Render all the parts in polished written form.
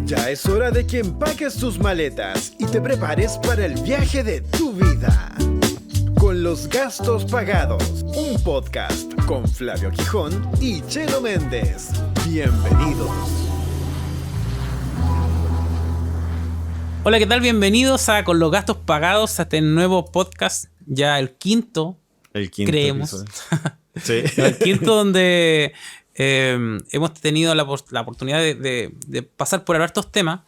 Ya es hora de que empaques tus maletas y te prepares para el viaje de tu vida. Con los gastos pagados, un podcast con Flavio Quijón y Chelo Méndez. Bienvenidos. Hola, ¿qué tal? Bienvenidos a Con los gastos pagados, a este nuevo podcast, ya el quinto creemos. Sí. El quinto donde hemos tenido la oportunidad de pasar por hartos temas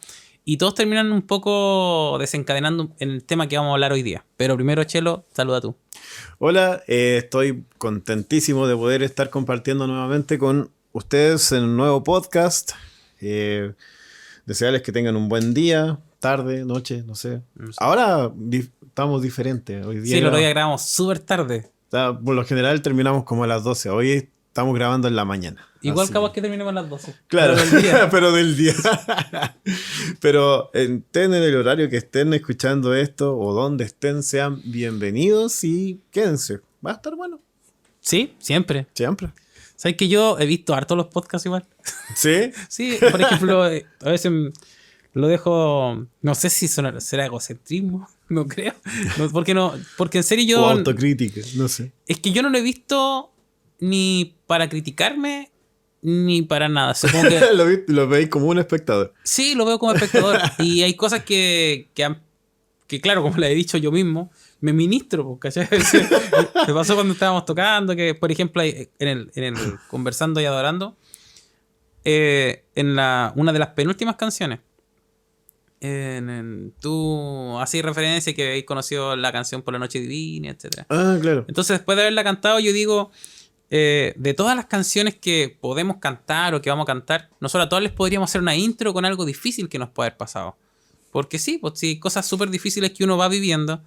y todos terminan un poco desencadenando en el tema que vamos a hablar hoy día. Pero primero, Chelo, saluda tú. Hola, estoy contentísimo de poder estar compartiendo nuevamente con ustedes en un nuevo podcast. Desearles que tengan un buen día, tarde, noche, no sé. Ahora estamos diferentes. Hoy día Sí, el otro día grabamos súper tarde. por lo general terminamos como a las 12. Hoy estamos grabando en la mañana. Igual Así. capaz que terminemos a las 12. Claro, Pero del día. pero del día. Pero estén en el horario que estén escuchando esto o donde estén, sean bienvenidos y quédense. Va a estar bueno. Sí, siempre. Siempre. ¿Sabes que yo he visto harto los podcasts igual? ¿Sí? Sí, por ejemplo, a veces lo dejo, no sé si será egocentrismo, no creo. Porque en serio O yo... autocrítica, no sé. Es que yo no lo he visto ni para criticarme, ni para nada. Supongo que... Lo veis como un espectador. Sí, lo veo como espectador. Y hay cosas que claro, como le he dicho yo mismo, me ministro, ¿cachai? Me pasó cuando estábamos tocando, que por ejemplo, en el Conversando y Adorando, una de las penúltimas canciones, tú hacías referencia que habéis conocido la canción Por la Noche Divina, etc. Ah, claro. Entonces, después de haberla cantado, yo digo, de todas las canciones que podemos cantar o que vamos a cantar, nosotros a todas les podríamos hacer una intro con algo difícil que nos puede haber pasado. Porque sí, pues sí, cosas súper difíciles que uno va viviendo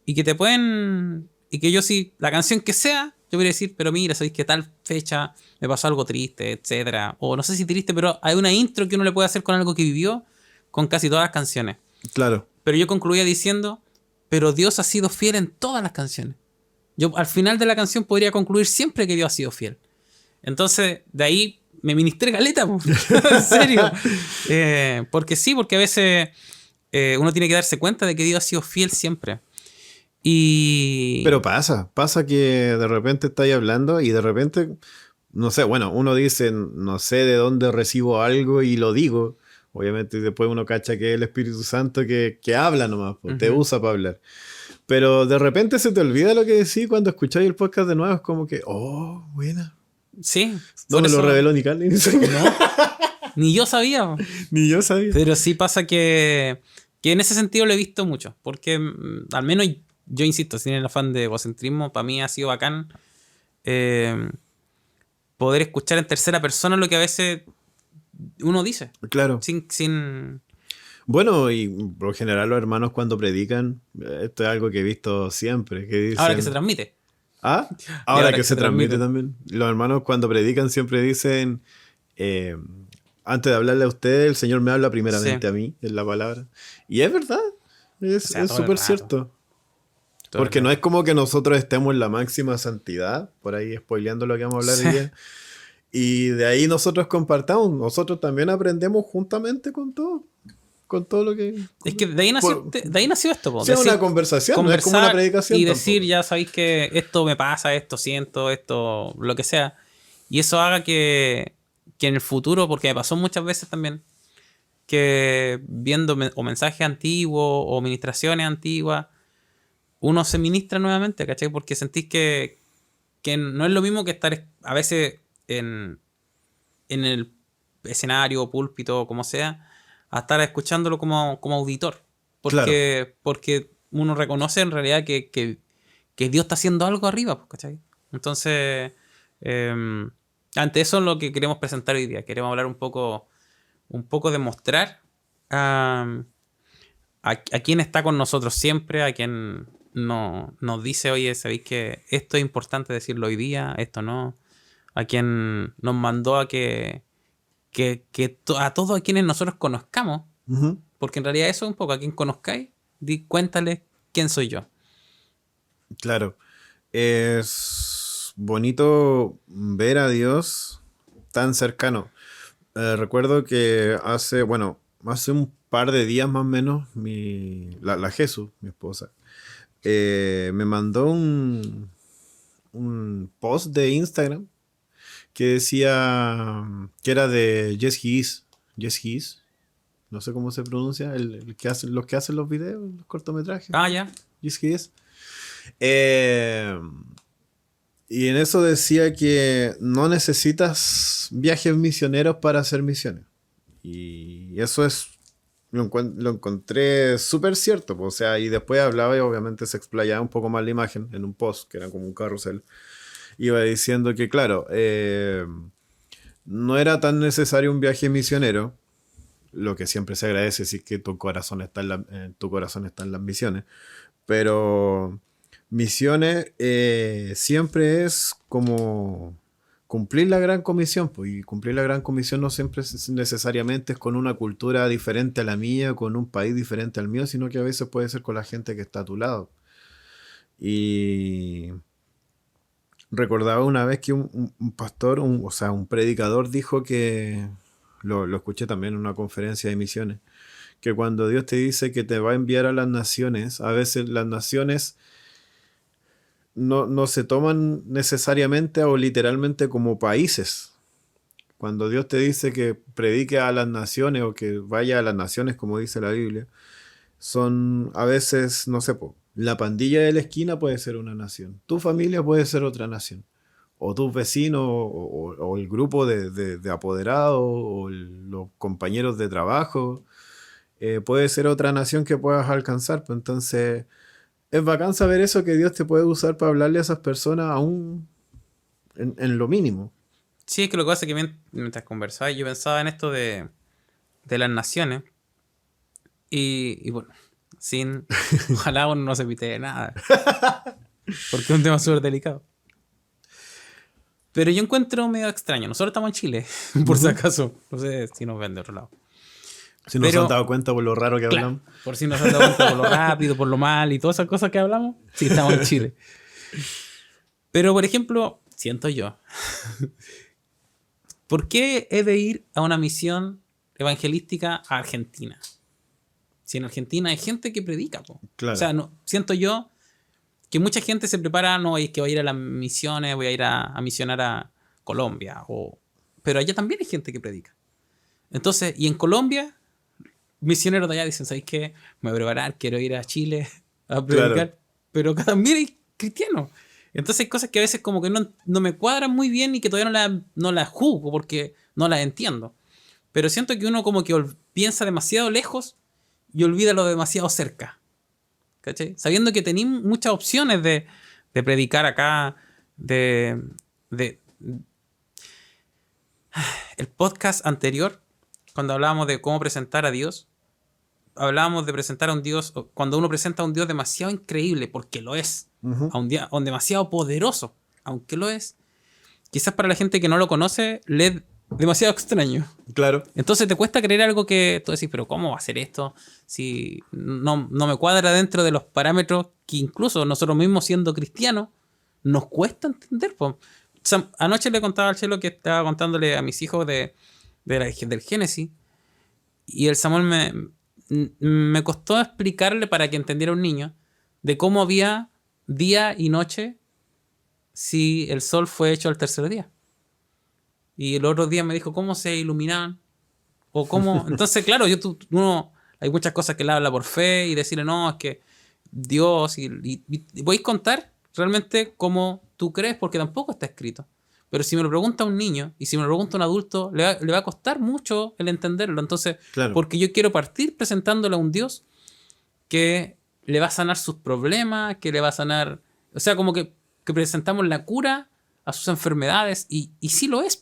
y que te pueden... Y que yo sí, la canción que sea, yo podría decir, pero mira, sabéis que tal fecha me pasó algo triste, etcétera. O no sé si triste, pero hay una intro que uno le puede hacer con algo que vivió con casi todas las canciones. Claro. Pero yo concluía diciendo, pero Dios ha sido fiel en todas las canciones. Yo al final de la canción podría concluir siempre que Dios ha sido fiel. Entonces, de ahí me ministré caleta, en serio. Porque sí, porque a veces uno tiene que darse cuenta de que Dios ha sido fiel siempre. Pero pasa que de repente estáis hablando y de repente, no sé, bueno, uno dice, no sé de dónde recibo algo y lo digo. Obviamente después uno cacha que es el Espíritu Santo que habla nomás, pues, te usa para hablar. Pero de repente se te olvida lo que decís cuando escucháis el podcast de nuevo. Es como que, oh, buena. Sí. No me lo reveló ni Carly. No, ni yo sabía. Ni yo sabía. Pero sí pasa que en ese sentido lo he visto mucho. Porque al menos yo insisto, sin el afán de egocentrismo, para mí ha sido bacán poder escuchar en tercera persona lo que a veces uno dice. Claro. Sin... Bueno, y por lo general los hermanos cuando predican, esto es algo que he visto siempre. Que dicen, Ahora que se transmite. ¿Ah? Ahora que se transmite también. Los hermanos cuando predican siempre dicen, antes de hablarle a usted, el Señor me habla primeramente a mí, en la palabra. Y es verdad, es súper cierto. Porque no es como que nosotros estemos en la máxima santidad, por ahí spoileando lo que vamos a hablar hoy día. Y de ahí nosotros compartamos, nosotros también aprendemos juntamente con todo lo que... Es que de ahí nació esto. Po. Es una conversación, no es como una predicación. Y decir, ya sabéis que esto me pasa, esto siento, esto, lo que sea. Y eso haga que en el futuro, porque me pasó muchas veces también, que viendo o mensajes antiguos o ministraciones antiguas, uno se ministra nuevamente, ¿cachai? Porque sentís que no es lo mismo que estar a veces en el escenario, púlpito, como sea, a estar escuchándolo como auditor. Porque uno reconoce en realidad que Dios está haciendo algo arriba, ¿cachai? Entonces, ante eso es lo que queremos presentar hoy día. Queremos hablar un poco de mostrar a quien está con nosotros siempre, a quien nos dice, oye, sabéis que esto es importante decirlo hoy día, esto no. A quien nos mandó a que a todos a quienes nosotros conozcamos, porque en realidad eso es un poco, a quien conozcáis, cuéntale quién soy yo. Claro. Es bonito ver a Dios tan cercano. Recuerdo que hace un par de días más o menos, la Jesús, mi esposa, me mandó un post de Instagram que decía que era de Yes He Is. Yes He Is. No sé cómo se pronuncia, el que hace, los que hacen los videos, los cortometrajes. Ah, ya. Yes He Is. Y en eso decía que no necesitas viajes misioneros para hacer misiones. Y eso lo encontré súper cierto. O sea, y después hablaba y obviamente se explayaba un poco más la imagen en un post, que era como un carrusel. Iba diciendo que, claro, no era tan necesario un viaje misionero, lo que siempre se agradece si es que tu corazón está tu corazón está en las misiones. Pero misiones siempre es como cumplir la gran comisión, pues, y cumplir la gran comisión no siempre necesariamente es con una cultura diferente a la mía, con un país diferente al mío, sino que a veces puede ser con la gente que está a tu lado. Y recordaba una vez que un pastor, o sea, un predicador dijo que, lo escuché también en una conferencia de misiones, que cuando Dios te dice que te va a enviar a las naciones, a veces las naciones no se toman necesariamente o literalmente como países. Cuando Dios te dice que predique a las naciones o que vaya a las naciones, como dice la Biblia, son a veces, no sé, la pandilla de la esquina puede ser una nación, tu familia puede ser otra nación, o tus vecinos, o el grupo de apoderados, o los compañeros de trabajo, puede ser otra nación que puedas alcanzar. Pues entonces es bacán saber eso, que Dios te puede usar para hablarle a esas personas aún en lo mínimo. Sí, es que lo que pasa es que mientras conversaba yo pensaba en esto de las naciones y bueno, ojalá uno no se pite nada, porque es un tema súper delicado. Pero yo encuentro medio extraño. Nosotros estamos en Chile, por si acaso. No sé si nos ven de otro lado. Si nos han dado cuenta por lo raro que hablamos. Por si nos han dado cuenta por lo rápido, por lo mal y todas esas cosas que hablamos. Sí, estamos en Chile. Pero, por ejemplo, siento yo, ¿por qué he de ir a una misión evangelística a Argentina? Si en Argentina hay gente que predica. Claro. O sea, siento yo que mucha gente se prepara, no, es que voy a ir a las misiones, voy a ir a misionar a Colombia. Pero allá también hay gente que predica. Entonces, y en Colombia, misioneros de allá dicen, ¿sabéis qué? Me voy a preparar, quiero ir a Chile a predicar. Claro. Pero acá también hay cristianos. Entonces hay cosas que a veces como que no me cuadran muy bien y que todavía no las juzgo porque no las entiendo. Pero siento que uno como que piensa demasiado lejos y olvida lo demasiado cerca. ¿Cachai? Sabiendo que tenéis muchas opciones de predicar acá, el podcast anterior, cuando hablábamos de cómo presentar a Dios, hablábamos de presentar a un Dios, cuando uno presenta a un Dios demasiado increíble, porque lo es, a un demasiado poderoso, aunque lo es, quizás para la gente que no lo conoce, le es demasiado extraño. Claro. Entonces te cuesta creer algo que tú decís, pero ¿cómo va a ser esto? Si no me cuadra dentro de los parámetros que incluso nosotros mismos siendo cristianos nos cuesta entender. O sea, anoche le contaba al Chelo que estaba contándole a mis hijos del Génesis y el Samuel me costó explicarle para que entendiera un niño de cómo había día y noche si el sol fue hecho al tercer día. Y el otro día me dijo cómo se iluminaban. O cómo. Entonces, claro, hay muchas cosas que él habla por fe y decirle, no, es que Dios. Y voy a contar realmente cómo tú crees, porque tampoco está escrito. Pero si me lo pregunta un niño y si me lo pregunta un adulto, le va a costar mucho el entenderlo. Entonces, claro. Porque yo quiero partir presentándole a un Dios que le va a sanar sus problemas, que le va a sanar. O sea, como que presentamos la cura a sus enfermedades. Y sí lo es,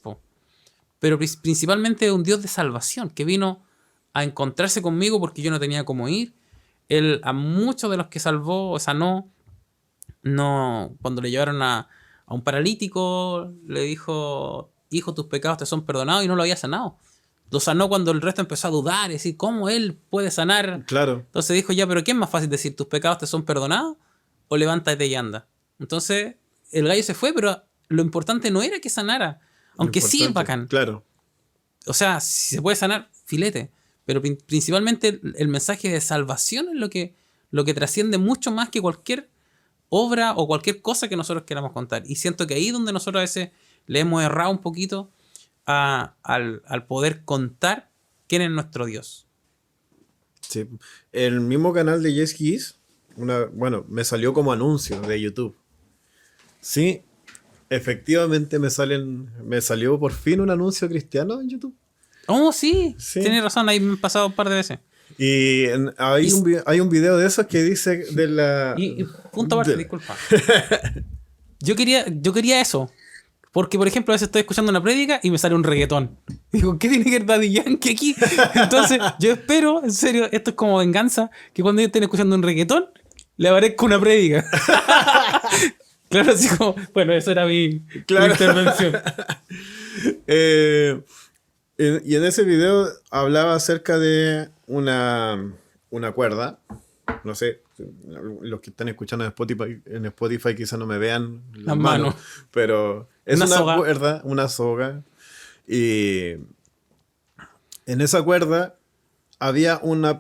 pero principalmente un Dios de salvación que vino a encontrarse conmigo porque yo no tenía cómo ir. Él a muchos de los que salvó o sanó, cuando le llevaron a un paralítico, le dijo, hijo, tus pecados te son perdonados, y no lo había sanado. Lo sanó cuando el resto empezó a dudar, y decir, ¿cómo él puede sanar? Claro. Entonces dijo, ya, pero ¿qué es más fácil decir, tus pecados te son perdonados o levántate y anda? Entonces el gallo se fue, pero lo importante no era que sanara. Aunque sí es bacán. Claro. o sea, si se puede sanar, filete. Pero principalmente el mensaje de salvación es lo que trasciende mucho más que cualquier obra o cualquier cosa que nosotros queramos contar. Y siento que ahí es donde nosotros a veces le hemos errado un poquito al poder contar quién es nuestro Dios. Sí. El mismo canal de Yes Kiss, bueno, me salió como anuncio de YouTube. Sí, efectivamente me salió por fin un anuncio cristiano en YouTube. Oh, sí, Sí. tienes razón, ahí me he pasado un par de veces. Y hay un video de esos que dice de la... Y punto aparte, disculpa. Yo quería eso. Porque, por ejemplo, a veces estoy escuchando una prédica y me sale un reggaetón. Digo, ¿qué tiene que ver Daddy Yankee aquí? Entonces, yo espero, en serio, esto es como venganza, que cuando ellos estén escuchando un reggaetón, le aparezca una prédica. Claro, así como, bueno, eso era mi intervención. Y en ese video hablaba acerca de una cuerda. No sé, los que están escuchando en Spotify quizás no me vean las manos, pero es una cuerda, una soga. Y en esa cuerda había un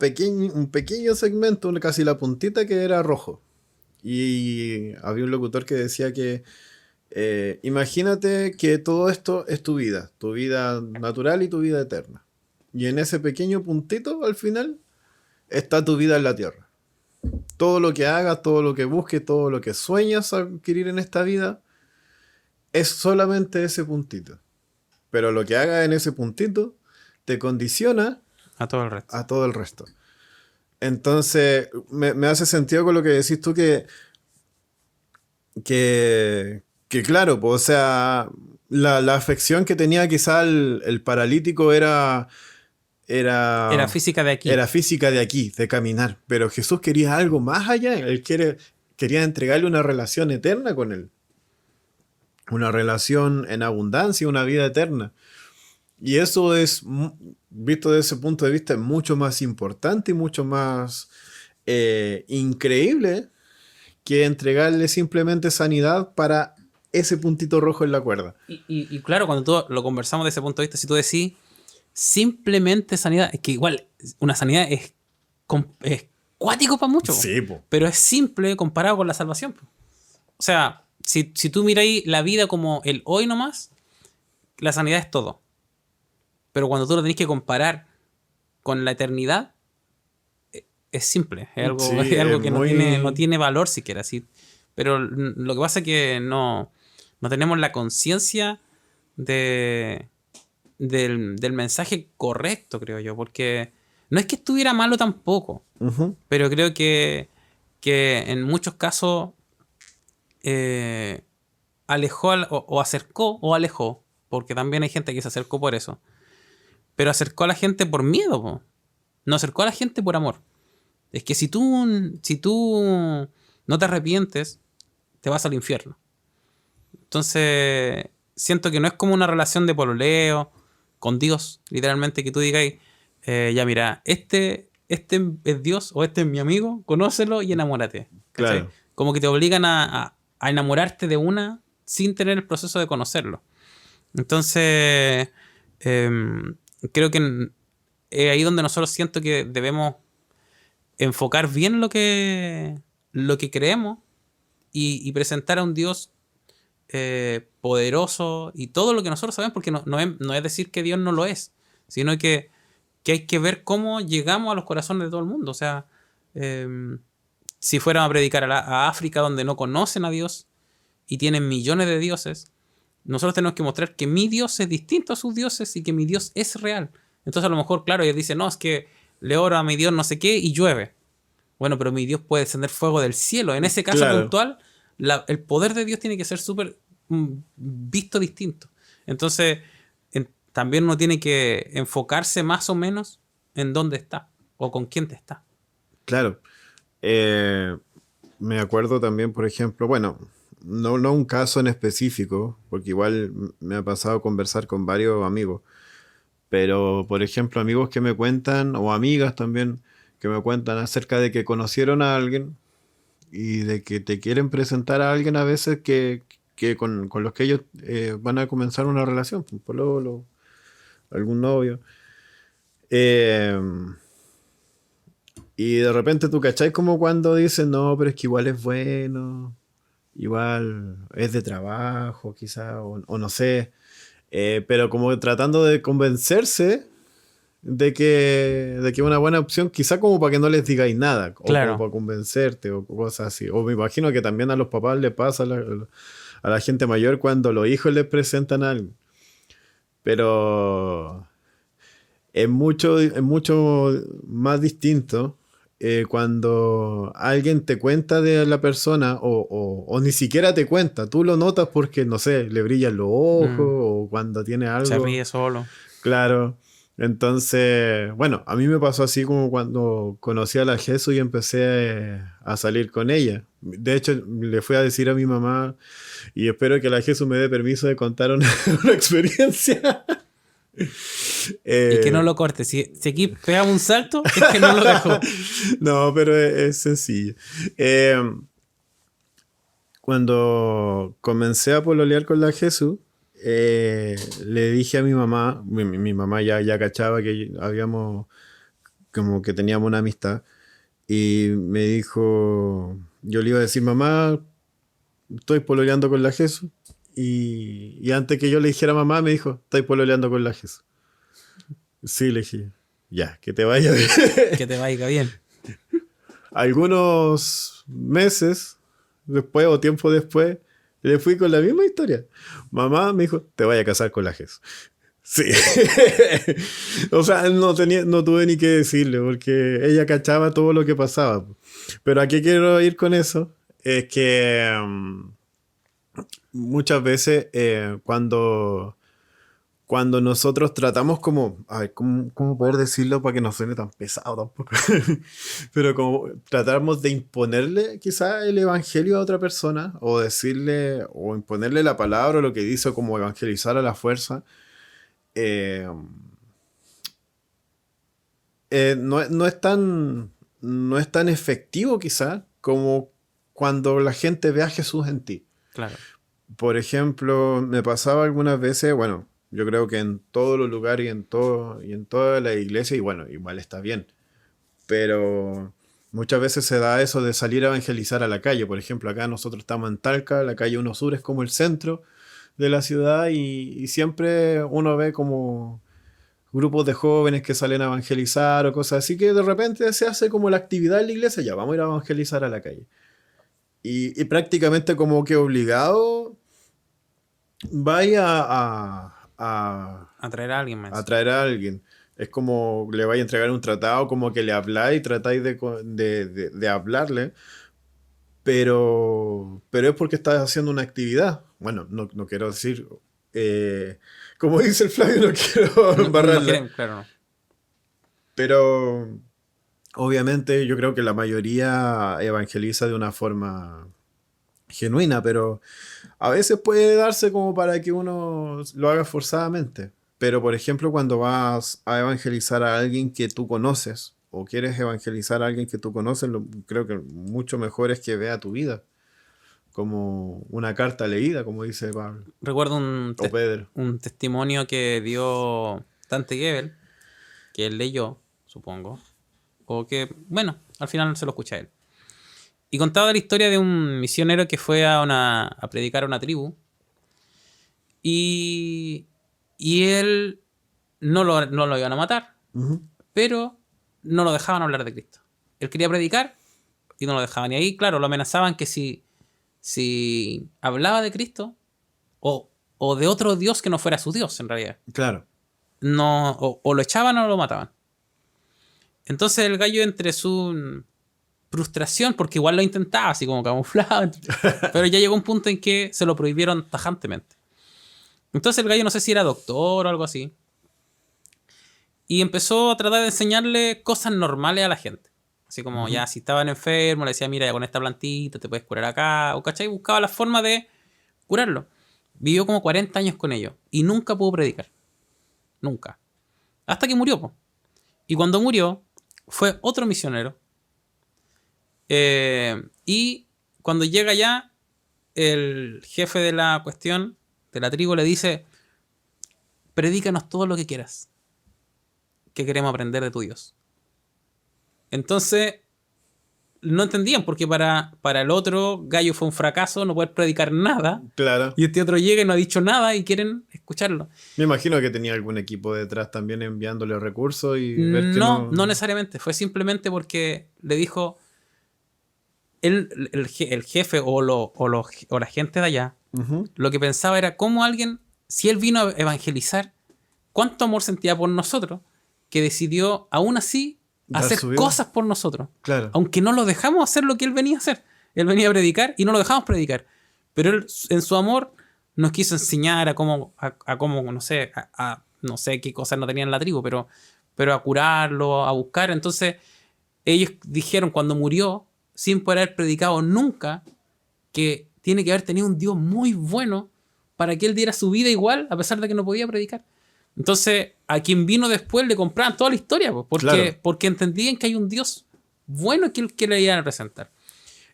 pequeño segmento, casi la puntita, que era rojo. Y había un locutor que decía que imagínate que todo esto es tu vida natural y tu vida eterna. Y en ese pequeño puntito, al final, está tu vida en la tierra. Todo lo que hagas, todo lo que busques, todo lo que sueñas adquirir en esta vida, es solamente ese puntito. Pero lo que hagas en ese puntito te condiciona a todo el resto. Entonces, me hace sentido con lo que decís tú que claro, pues, o sea, la afección que tenía quizá el paralítico era física de aquí. Era física de aquí, de caminar. Pero Jesús quería algo más allá. Él quería entregarle una relación eterna con él. Una relación en abundancia, una vida eterna. Y eso es, visto desde ese punto de vista, mucho más importante y mucho más increíble que entregarle simplemente sanidad para ese puntito rojo en la cuerda. Y claro, cuando tú lo conversamos desde ese punto de vista, si tú decís simplemente sanidad, es que igual una sanidad es cuático para muchos, sí, po. Pero es simple comparado con la salvación. Po. O sea, si tú miráis la vida como el hoy nomás, la sanidad es todo. Pero cuando tú lo tenés que comparar con la eternidad, es simple. Es algo, sí, es algo que no tiene valor siquiera. ¿Sí? Pero lo que pasa es que no tenemos la conciencia del mensaje correcto, creo yo. Porque no es que estuviera malo tampoco. Uh-huh. Pero creo que en muchos casos alejó o acercó o alejó. Porque también hay gente que se acercó por eso. Pero acercó a la gente por miedo, po. No acercó a la gente por amor. Es que si tú no te arrepientes, te vas al infierno. Entonces, siento que no es como una relación de pololeo con Dios, literalmente, que tú digas, ya mira, este es Dios o este es mi amigo, conócelo y enamórate. Claro. Como que te obligan a enamorarte de una sin tener el proceso de conocerlo. Entonces, creo que es ahí donde nosotros siento que debemos enfocar bien lo que creemos y presentar a un Dios poderoso y todo lo que nosotros sabemos, porque no es decir que Dios no lo es, sino que hay que ver cómo llegamos a los corazones de todo el mundo. O sea, si fuéramos a predicar a África, donde no conocen a Dios y tienen millones de dioses, nosotros tenemos que mostrar que mi Dios es distinto a sus dioses y que mi Dios es real. Entonces a lo mejor, claro, ellos dicen, no, es que le oro a mi Dios no sé qué y llueve. Bueno, pero mi Dios puede descender fuego del cielo. En ese caso puntual, el poder de Dios tiene que ser súper visto distinto. Entonces, también uno tiene que enfocarse más o menos en dónde está o con quién te está. Claro. Me acuerdo también, por ejemplo, bueno, no un caso en específico, porque igual me ha pasado conversar con varios amigos, pero, por ejemplo, amigos que me cuentan, o amigas también, que me cuentan acerca de que conocieron a alguien y de que te quieren presentar a alguien a veces que con los que ellos van a comenzar una relación, pololo, algún novio. Eh, y de repente tú cachai como cuando dicen, no, pero es que igual es bueno, igual es de trabajo, quizás, o no sé. Pero como tratando de convencerse de que es una buena opción, quizá como para que no les digáis nada, o como Claro. para convencerte, o cosas así. O me imagino que también a los papás les pasa a la gente mayor cuando los hijos les presentan algo. Pero es mucho más distinto cuando alguien te cuenta de la persona o ni siquiera te cuenta. Tú lo notas porque, no sé, le brillan los ojos Mm, o cuando tiene se algo. ríe solo. Claro. Entonces, bueno, a mí me pasó así como cuando conocí a la Jesús y empecé a salir con ella. De hecho, le fui a decir a mi mamá y espero que la Jesús me dé permiso de contar una, una experiencia. Y que no Eh, lo corte. Si aquí pegamos un salto, es que no lo dejó. no, pero es sencillo. Eh, Cuando comencé a pololear con la Jesús, le dije a mi mamá, mi mamá ya cachaba que habíamos, como que teníamos una amistad, y me dijo, yo le iba a decir, mamá, estoy pololeando con la Jesús, y antes que yo le dijera a mamá, me dijo, estoy pololeando con la Jesús. Sí, le dije, ya, que te vaya bien. Que te vaya bien. Algunos meses después o tiempo después, le fui con la misma historia. Mamá me dijo, te vaya a casar con la Jesús. Sí. O sea, no tuve ni que decirle, porque ella cachaba todo lo que pasaba. Pero a qué quiero ir con eso es que muchas veces cuando nosotros tratamos como, a ver, ¿cómo poder decirlo para que no suene tan pesado tampoco? Pero como tratamos de imponerle quizá el evangelio a otra persona, o decirle, o imponerle la palabra o lo que dice, como evangelizar a la fuerza, eh, no es tan efectivo quizá como cuando la gente ve a Jesús en ti. Claro. Por ejemplo, me pasaba algunas veces, bueno, yo creo que en todos los lugares y en toda la iglesia, y bueno, igual está bien, pero muchas veces se da eso de salir a evangelizar a la calle. Por ejemplo, acá nosotros estamos en Talca, la calle 1 Sur es como el centro de la ciudad y siempre uno ve como grupos de jóvenes que salen a evangelizar o cosas así, que de repente se hace como la actividad en la iglesia, ya vamos a ir a evangelizar a la calle. Y prácticamente como que obligado vaya Atraer a alguien a más. traer a alguien. Es como le vaya a entregar un tratado, como que le habláis y tratáis de hablarle, pero es porque estás haciendo una actividad. Bueno, no quiero decir, eh, como dice el Flavio, no quiero Uno no embarrarla, quiere, claro, no. pero obviamente yo creo que la mayoría evangeliza de una forma genuina, pero a veces puede darse como para que uno lo haga forzadamente. Pero, por ejemplo, cuando vas a evangelizar a alguien que tú conoces, o quieres evangelizar a alguien que tú conoces, creo que mucho mejor es que vea tu vida, como una carta leída, como dice Pablo, Recuerdo o Pedro. un testimonio que dio Dante Gebel, que él leyó, supongo. O que, bueno, al final se lo escuché a él. Y contaba la historia de un misionero que fue a predicar a una tribu. Y, y él no lo iban a matar, Ujú. pero no lo dejaban hablar de Cristo. Él quería predicar y no lo dejaban. Y ahí, claro, lo amenazaban que si hablaba de Cristo o de otro Dios que no fuera su Dios, en realidad, Claro. no, o lo echaban o lo mataban. Entonces el gallo, entre su frustración, porque igual lo intentaba, así como camuflado, pero ya llegó un punto en que se lo prohibieron tajantemente. Entonces el gallo, no sé si era doctor o algo así, y empezó a tratar de enseñarle cosas normales a la gente. Así como, Ujú. ya si estaban enfermos, le decía, mira, ya con esta plantita te puedes curar acá, o ¿cachai? Buscaba la forma de curarlo. Vivió como 40 años con ellos y nunca pudo predicar. Nunca. Hasta que murió, po. Y cuando murió, fue otro misionero. Y cuando llega ya, el jefe de la cuestión, de la tribu, le dice, predícanos todo lo que quieras, que queremos aprender de tu Dios. Entonces, no entendían, porque para el otro, Gallo fue un fracaso, no poder predicar nada. Claro. Y este otro llega y no ha dicho nada y quieren escucharlo. Me imagino que tenía algún equipo detrás también enviándole recursos y ver que no... No necesariamente. Fue simplemente porque le dijo el jefe o la gente de allá, lo que pensaba era cómo alguien, si él vino a evangelizar, cuánto amor sentía por nosotros, que decidió aún así hacer cosas por nosotros. Claro. Aunque no lo dejamos hacer lo que él venía a hacer. Él venía a predicar y no lo dejamos predicar. Pero él, en su amor, nos quiso enseñar a cómo no sé, no sé qué cosas no tenían en la tribu, pero a curarlo, a buscar. Entonces, ellos dijeron cuando murió, sin poder haber predicado nunca, que tiene que haber tenido un Dios muy bueno para que él diera su vida igual, a pesar de que no podía predicar. Entonces, a quien vino después le compraban toda la historia, porque entendían que hay un Dios bueno que le iban a presentar.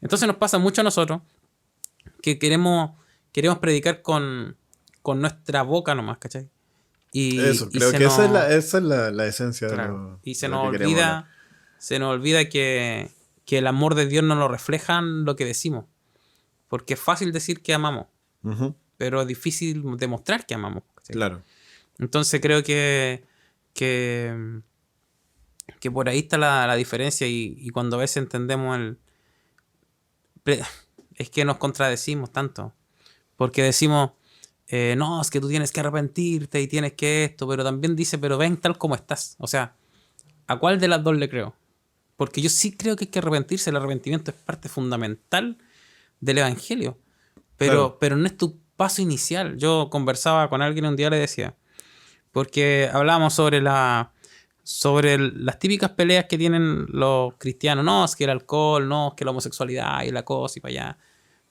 Entonces nos pasa mucho a nosotros que queremos predicar con nuestra boca nomás, ¿cachai? Eso, creo que esa es la esencia de lo, y se nos olvida que el amor de Dios no lo reflejan lo que decimos. Porque es fácil decir que amamos, pero es difícil demostrar que amamos, ¿cachai? Claro. Entonces creo que por ahí está la diferencia y cuando a veces entendemos es que nos contradecimos tanto. Porque decimos, no, es que tú tienes que arrepentirte y tienes que esto, pero también dice, pero ven tal como estás. O sea, ¿a cuál de las dos le creo? Porque yo sí creo que hay que arrepentirse. El arrepentimiento es parte fundamental del evangelio. Pero no es tu paso inicial. Yo conversaba con alguien un día, le decía, porque hablábamos sobre las típicas peleas que tienen los cristianos. No, es que el alcohol, no, es que la homosexualidad y la cosa y para allá.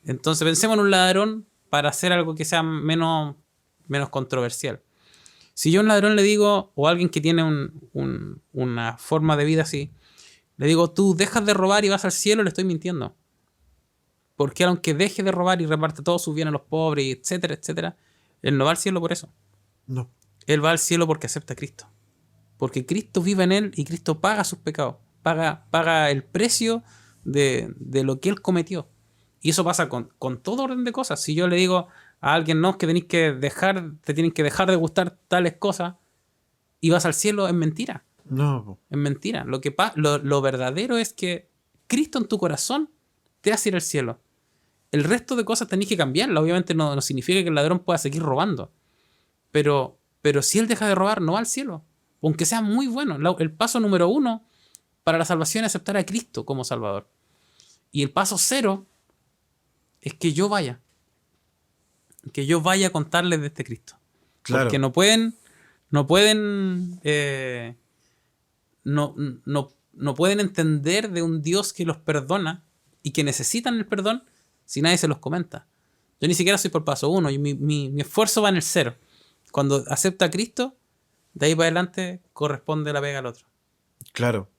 Entonces pensemos en un ladrón para hacer algo que sea menos controversial. Si yo a un ladrón le digo, o a alguien que tiene una forma de vida así, le digo, tú dejas de robar y vas al cielo, le estoy mintiendo. Porque aunque deje de robar y reparte todo su bien a los pobres, etcétera, etcétera, él no va al cielo por eso. No. Él va al cielo porque acepta a Cristo. Porque Cristo vive en él y Cristo paga sus pecados. Paga el precio de lo que él cometió. Y eso pasa con todo orden de cosas. Si yo le digo a alguien, no, que te tienen que dejar de gustar tales cosas y vas al cielo, es mentira. No. Es mentira. Lo verdadero es que Cristo en tu corazón te hace ir al cielo. El resto de cosas tenés que cambiarlas. Obviamente no significa que el ladrón pueda seguir robando. Pero si él deja de robar, no va al cielo. Aunque sea muy bueno. El paso número 1 para la salvación es aceptar a Cristo como Salvador. Y el paso 0 es que yo vaya. Que yo vaya a contarles de este Cristo. Claro. Porque no pueden entender de un Dios que los perdona y que necesitan el perdón si nadie se los comenta. Yo ni siquiera soy por paso 1. Mi esfuerzo va en el 0. Cuando acepta a Cristo, de ahí para adelante corresponde la pega al otro. Claro.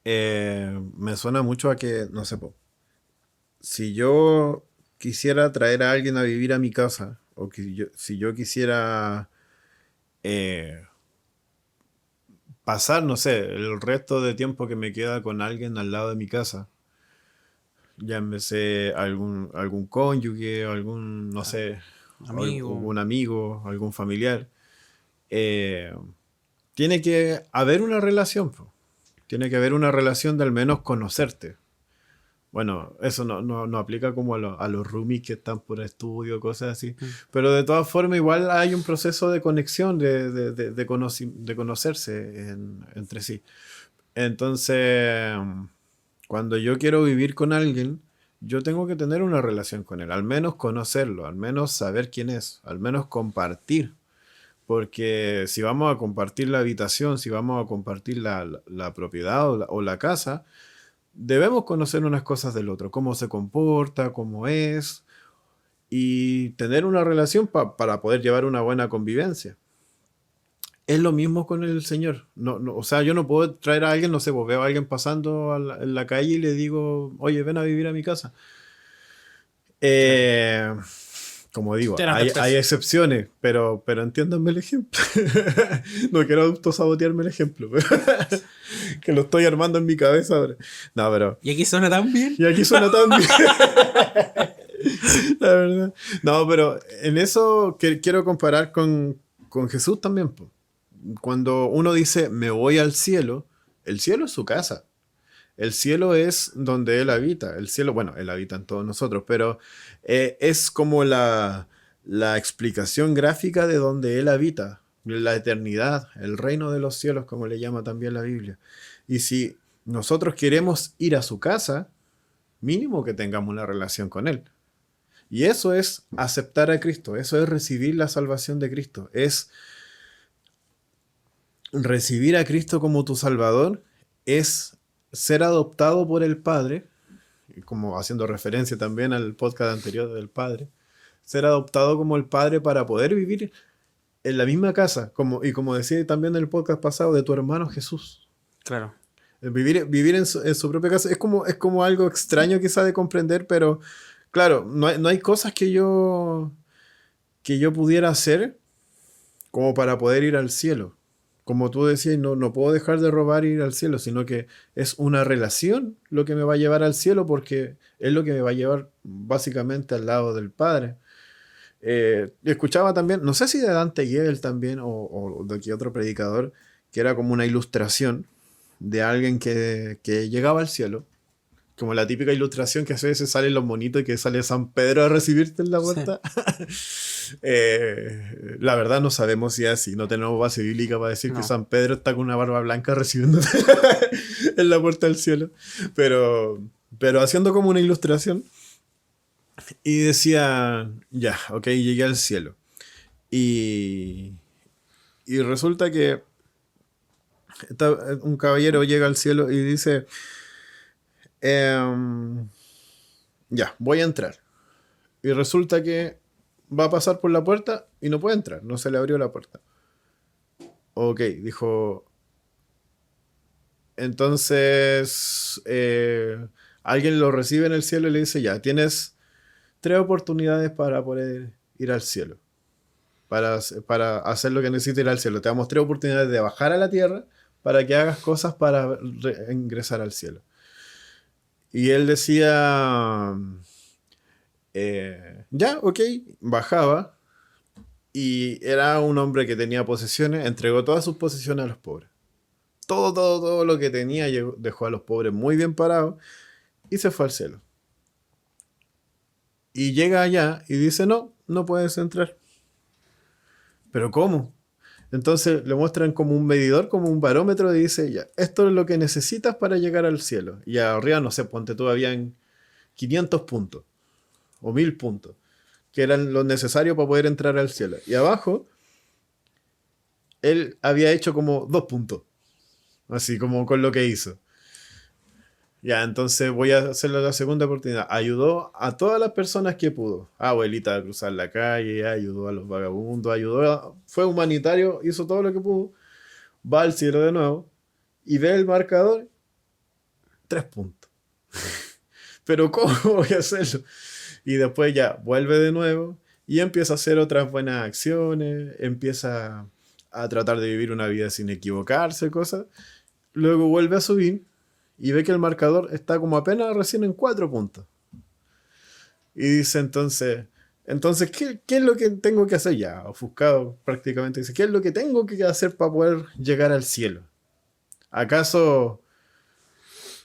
Me suena mucho a que, no sé, si yo quisiera traer a alguien a vivir a mi casa, o si yo quisiera pasar, no sé, el resto de tiempo que me queda con alguien al lado de mi casa, llámese algún cónyuge, algún, no sé, algún amigo, algún familiar, tiene que haber una relación, tiene que haber una relación de al menos conocerte. Bueno, eso no aplica como a los roomies que están por estudio, cosas así. Pero de todas formas, igual hay un proceso de conexión, de conocerse entre sí. Entonces, cuando yo quiero vivir con alguien, yo tengo que tener una relación con él. Al menos conocerlo, al menos saber quién es, al menos compartir. Porque si vamos a compartir la habitación, si vamos a compartir la propiedad o la casa, debemos conocer unas cosas del otro, cómo se comporta, cómo es, y tener una relación para poder llevar una buena convivencia. Es lo mismo con el Señor. O sea, yo no puedo traer a alguien, no sé, veo a alguien pasando en la calle y le digo, oye, ven a vivir a mi casa. Como digo, hay excepciones, pero entiéndanme el ejemplo. No quiero autosabotearme el ejemplo, que lo estoy armando en mi cabeza ahora. No, pero... Y aquí suena tan bien. Y aquí suena tan bien. La verdad. No, pero en eso quiero comparar con Jesús también. Po. Cuando uno dice, me voy al cielo, el cielo es su casa. El cielo es donde Él habita. El cielo, bueno, Él habita en todos nosotros, pero es como la explicación gráfica de donde Él habita. La eternidad, el reino de los cielos, como le llama también la Biblia. Y si nosotros queremos ir a su casa, mínimo que tengamos una relación con Él. Y eso es aceptar a Cristo, eso es recibir la salvación de Cristo, es recibir a Cristo como tu Salvador, es ser adoptado por el Padre, como haciendo referencia también al podcast anterior del Padre, ser adoptado como el Padre para poder vivir en la misma casa, como decía también en el podcast pasado, de tu hermano Jesús. Claro. Vivir en su propia casa es como algo extraño quizá de comprender, pero claro, no hay cosas que yo pudiera hacer como para poder ir al cielo. Como tú decías, no puedo dejar de robar e ir al cielo, sino que es una relación lo que me va a llevar al cielo, porque es lo que me va a llevar básicamente al lado del Padre. Escuchaba también, no sé si de Dante Gebel también, o de aquí otro predicador, que era como una ilustración de alguien que llegaba al cielo, como la típica ilustración que a veces salen los monitos y que sale San Pedro a recibirte en la puerta. Sí. La verdad no sabemos si es así, no tenemos base bíblica para decir que San Pedro está con una barba blanca recibiéndote en la puerta del cielo, pero haciendo como una ilustración, y decía, ya, ok, llegué al cielo, y resulta que un caballero llega al cielo y dice, ya, voy a entrar. Y resulta que va a pasar por la puerta y no puede entrar, no se le abrió la puerta. Ok, dijo. Entonces, alguien lo recibe en el cielo y le dice, ya, tienes 3 oportunidades para poder ir al cielo. Para hacer lo que necesitas ir al cielo. Te damos 3 oportunidades de bajar a la tierra para que hagas cosas para ingresar al cielo. Y él decía, ya, ok, bajaba, y era un hombre que tenía posesiones, entregó todas sus posesiones a los pobres. Todo lo que tenía dejó a los pobres muy bien parados y se fue al cielo. Y llega allá y dice, no puedes entrar. ¿Pero cómo? Entonces le muestran como un medidor, como un barómetro, y dice, ya, esto es lo que necesitas para llegar al cielo. Y arriba, no sé, ponte todavía en 500 puntos o 1000 puntos, que eran lo necesario para poder entrar al cielo. Y abajo, él había hecho como 2 puntos, así como con lo que hizo. Ya, entonces voy a hacerle la segunda oportunidad. Ayudó a todas las personas que pudo. Abuelita a cruzar la calle, ayudó a los vagabundos, fue humanitario, hizo todo lo que pudo. Va al cielo de nuevo y ve el marcador, 3 puntos. Pero ¿cómo voy a hacerlo? Y después ya vuelve de nuevo y empieza a hacer otras buenas acciones, empieza a tratar de vivir una vida sin equivocarse, cosas. Luego vuelve a subir y ve que el marcador está como apenas recién en 4 puntos. Y dice entonces, ¿qué es lo que tengo que hacer? Ya, ofuscado prácticamente, dice, ¿qué es lo que tengo que hacer para poder llegar al cielo? ¿Acaso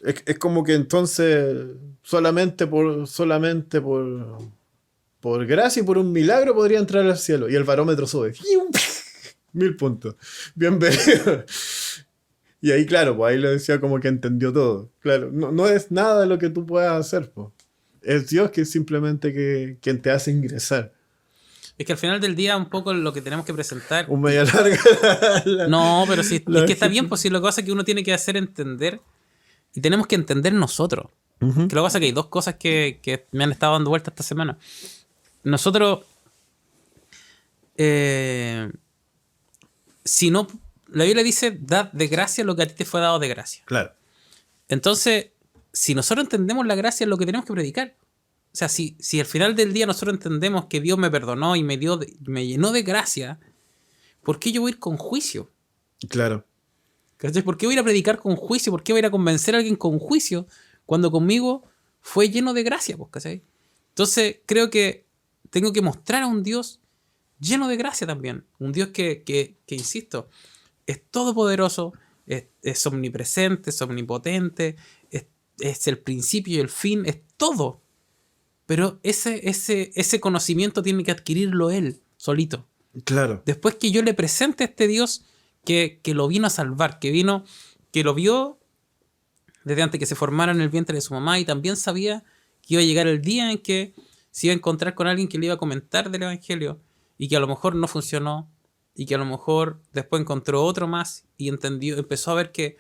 es como que entonces solamente por gracia y por un milagro podría entrar al cielo? Y el barómetro sube. 1000 puntos. Bienvenido. Y ahí, claro, pues ahí le decía como que entendió todo. Claro, no es nada de lo que tú puedas hacer, pues. Es Dios que es simplemente quien te hace ingresar. Es que al final del día un poco lo que tenemos que presentar... Un media larga. No, pero sí, es que está bien, pues sí, lo que pasa es que uno tiene que hacer entender, y tenemos que entender nosotros. Uh-huh. Que lo que pasa es que hay 2 cosas que me han estado dando vuelta esta semana. Nosotros, si no... La Biblia dice, dad de gracia lo que a ti te fue dado de gracia. Claro. Entonces, si nosotros entendemos la gracia, es lo que tenemos que predicar. sea, si al final del día nosotros entendemos que Dios me perdonó y me llenó de gracia, ¿por qué yo voy a ir con juicio? Claro. ¿Cachai? ¿Por qué voy a ir a predicar con juicio? ¿Por qué voy a ir a convencer a alguien con juicio cuando conmigo fue lleno de gracia? Pues, ¿cachai? Entonces creo que tengo que mostrar a un Dios lleno de gracia también. Un Dios que insisto, es todopoderoso, es omnipresente, es omnipotente, es el principio y el fin, es todo. Pero ese conocimiento tiene que adquirirlo él solito. Claro. Después que yo le presente a este Dios que lo vino a salvar, que lo vio desde antes que se formara en el vientre de su mamá y también sabía que iba a llegar el día en que se iba a encontrar con alguien que le iba a comentar del Evangelio y que a lo mejor no funcionó y que a lo mejor después encontró otro más y empezó a ver que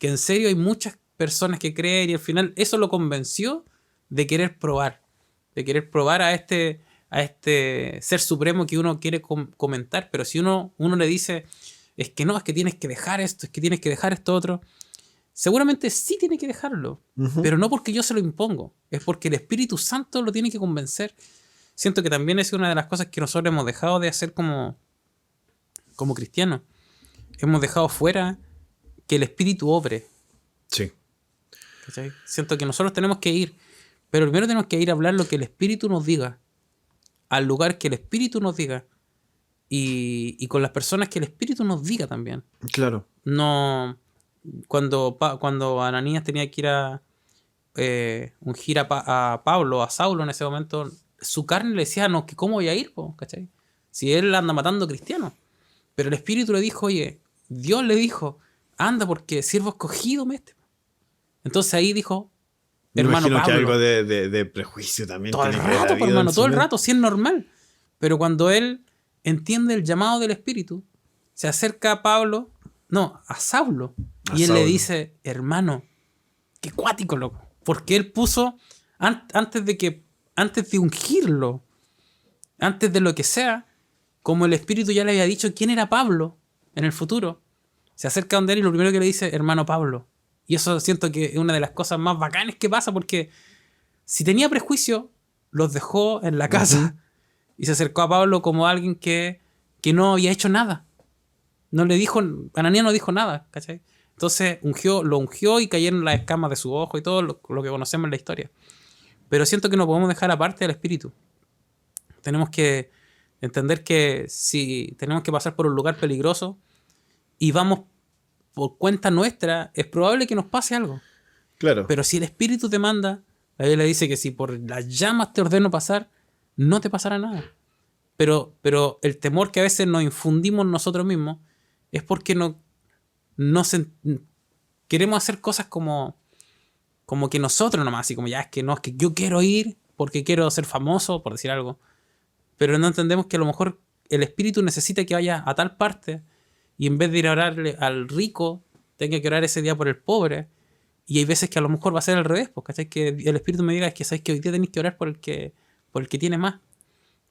en serio hay muchas personas que creen y al final eso lo convenció de querer probar a este ser supremo que uno quiere comentar, pero si uno le dice es que no, es que tienes que dejar esto, es que tienes que dejar esto otro, seguramente sí tiene que dejarlo, pero no porque yo se lo impongo, es porque el Espíritu Santo lo tiene que convencer. Siento que también es una de las cosas que nosotros hemos dejado de hacer como cristianos. Hemos dejado fuera que el Espíritu obre. Sí. ¿Cachai? Siento que nosotros tenemos que ir, pero primero tenemos que ir a hablar lo que el Espíritu nos diga, al lugar que el Espíritu nos diga y con las personas que el Espíritu nos diga también. Claro. No, cuando Ananías tenía que ir a ungir a Pablo, a Saulo en ese momento, su carne le decía, no, que cómo voy a ir, ¿cachai? Si él anda matando cristianos. Pero el Espíritu le dijo, oye, Dios le dijo, anda porque siervo escogido me este. Entonces ahí dijo, hermano Pablo. Que algo de prejuicio también. Todo el rato, hermano, todo el rato, sí es normal. Pero cuando él entiende el llamado del Espíritu, se acerca a Saulo. Y él le dice, hermano, qué cuático, loco. Porque él puso, antes de ungirlo, antes de lo que sea, como el Espíritu ya le había dicho quién era Pablo en el futuro, se acerca donde él y lo primero que le dice, hermano Pablo. Y eso siento que es una de las cosas más bacanas que pasa, porque si tenía prejuicio, los dejó en la casa y se acercó a Pablo como alguien que no había hecho nada. No le dijo, Ananías no dijo nada, ¿cachai? Entonces lo ungió y cayeron las escamas de su ojo y todo lo que conocemos en la historia. Pero siento que no podemos dejar aparte al Espíritu. Tenemos que entender que si tenemos que pasar por un lugar peligroso y vamos por cuenta nuestra, es probable que nos pase algo. Claro. Pero si el Espíritu te manda, la Biblia dice que si por las llamas te ordeno pasar, no te pasará nada. Pero el temor que a veces nos infundimos nosotros mismos es porque queremos hacer cosas como que nosotros nomás, así como ya es que yo quiero ir porque quiero ser famoso, por decir algo. Pero no entendemos que a lo mejor el Espíritu necesita que vaya a tal parte y en vez de ir a orarle al rico, tenga que orar ese día por el pobre. Y hay veces que a lo mejor va a ser al revés, porque ¿cachai? Que el Espíritu me diga es que sabéis que hoy día tenéis que orar por el que tiene más.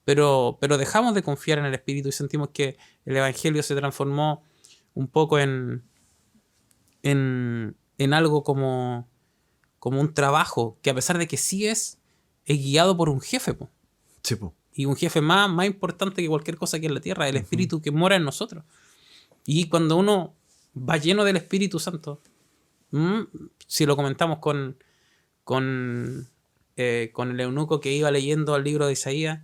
Pero dejamos de confiar en el Espíritu y sentimos que el Evangelio se transformó un poco en algo como un trabajo, que a pesar de que sí es guiado por un jefe, po. Sí, po. Y un jefe más importante que cualquier cosa aquí en la tierra, el Espíritu que mora en nosotros. Y cuando uno va lleno del Espíritu Santo, si lo comentamos con el eunuco que iba leyendo el libro de Isaías,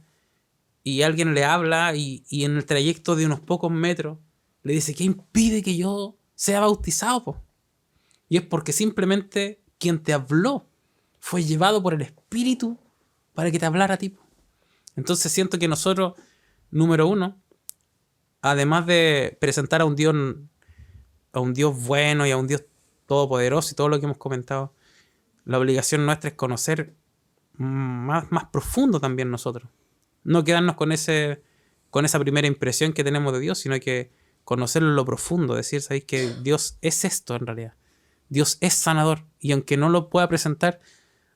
y alguien le habla y en el trayecto de unos pocos metros le dice, ¿qué impide que yo sea bautizado, po? Y es porque simplemente quien te habló fue llevado por el Espíritu para que te hablara a ti, po. Entonces siento que nosotros, número uno, además de presentar a un Dios bueno y a un Dios todopoderoso y todo lo que hemos comentado, la obligación nuestra es conocer más profundo también nosotros. No quedarnos con esa primera impresión que tenemos de Dios, sino que conocerlo en lo profundo, decir, ¿sabéis que Dios es esto en realidad? Dios es sanador, y aunque no lo pueda presentar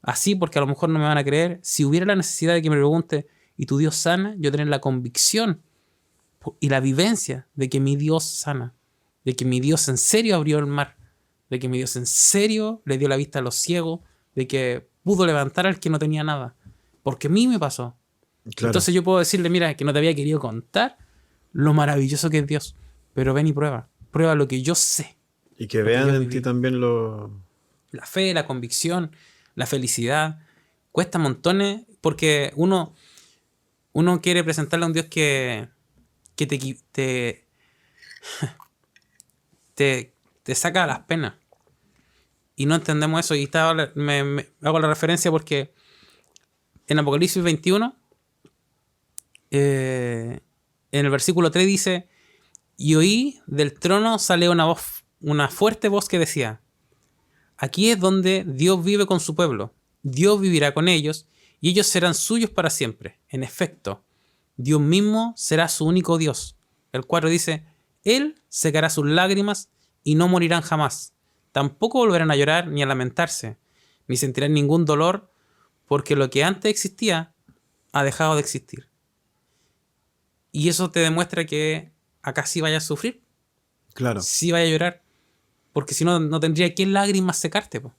así, porque a lo mejor no me van a creer, si hubiera la necesidad de que me pregunte, ¿y tu Dios sana? Yo tener la convicción y la vivencia de que mi Dios sana, de que mi Dios en serio abrió el mar, de que mi Dios en serio le dio la vista a los ciegos, de que pudo levantar al que no tenía nada. porque a mí me pasó. Claro. Entonces yo puedo decirle, mira, que no te había querido contar lo maravilloso que es Dios, pero ven y prueba. Prueba lo que yo sé. Y que vean en ti también la fe, la convicción, la felicidad. Cuesta montones porque uno quiere presentarle a un Dios que te saca las penas. Y no entendemos eso. Y me hago la referencia porque en Apocalipsis 21, en el versículo 3 dice: y oí del trono sale una fuerte voz que decía: aquí es donde Dios vive con su pueblo. Dios vivirá con ellos y ellos serán suyos para siempre. En efecto, Dios mismo será su único Dios. El 4 dice: Él secará sus lágrimas y no morirán jamás. Tampoco volverán a llorar ni a lamentarse, ni sentirán ningún dolor, porque lo que antes existía ha dejado de existir. Y eso te demuestra que acá sí vaya a sufrir. Claro. Sí vaya a llorar. Porque si no, no tendría que lágrimas secarte, po.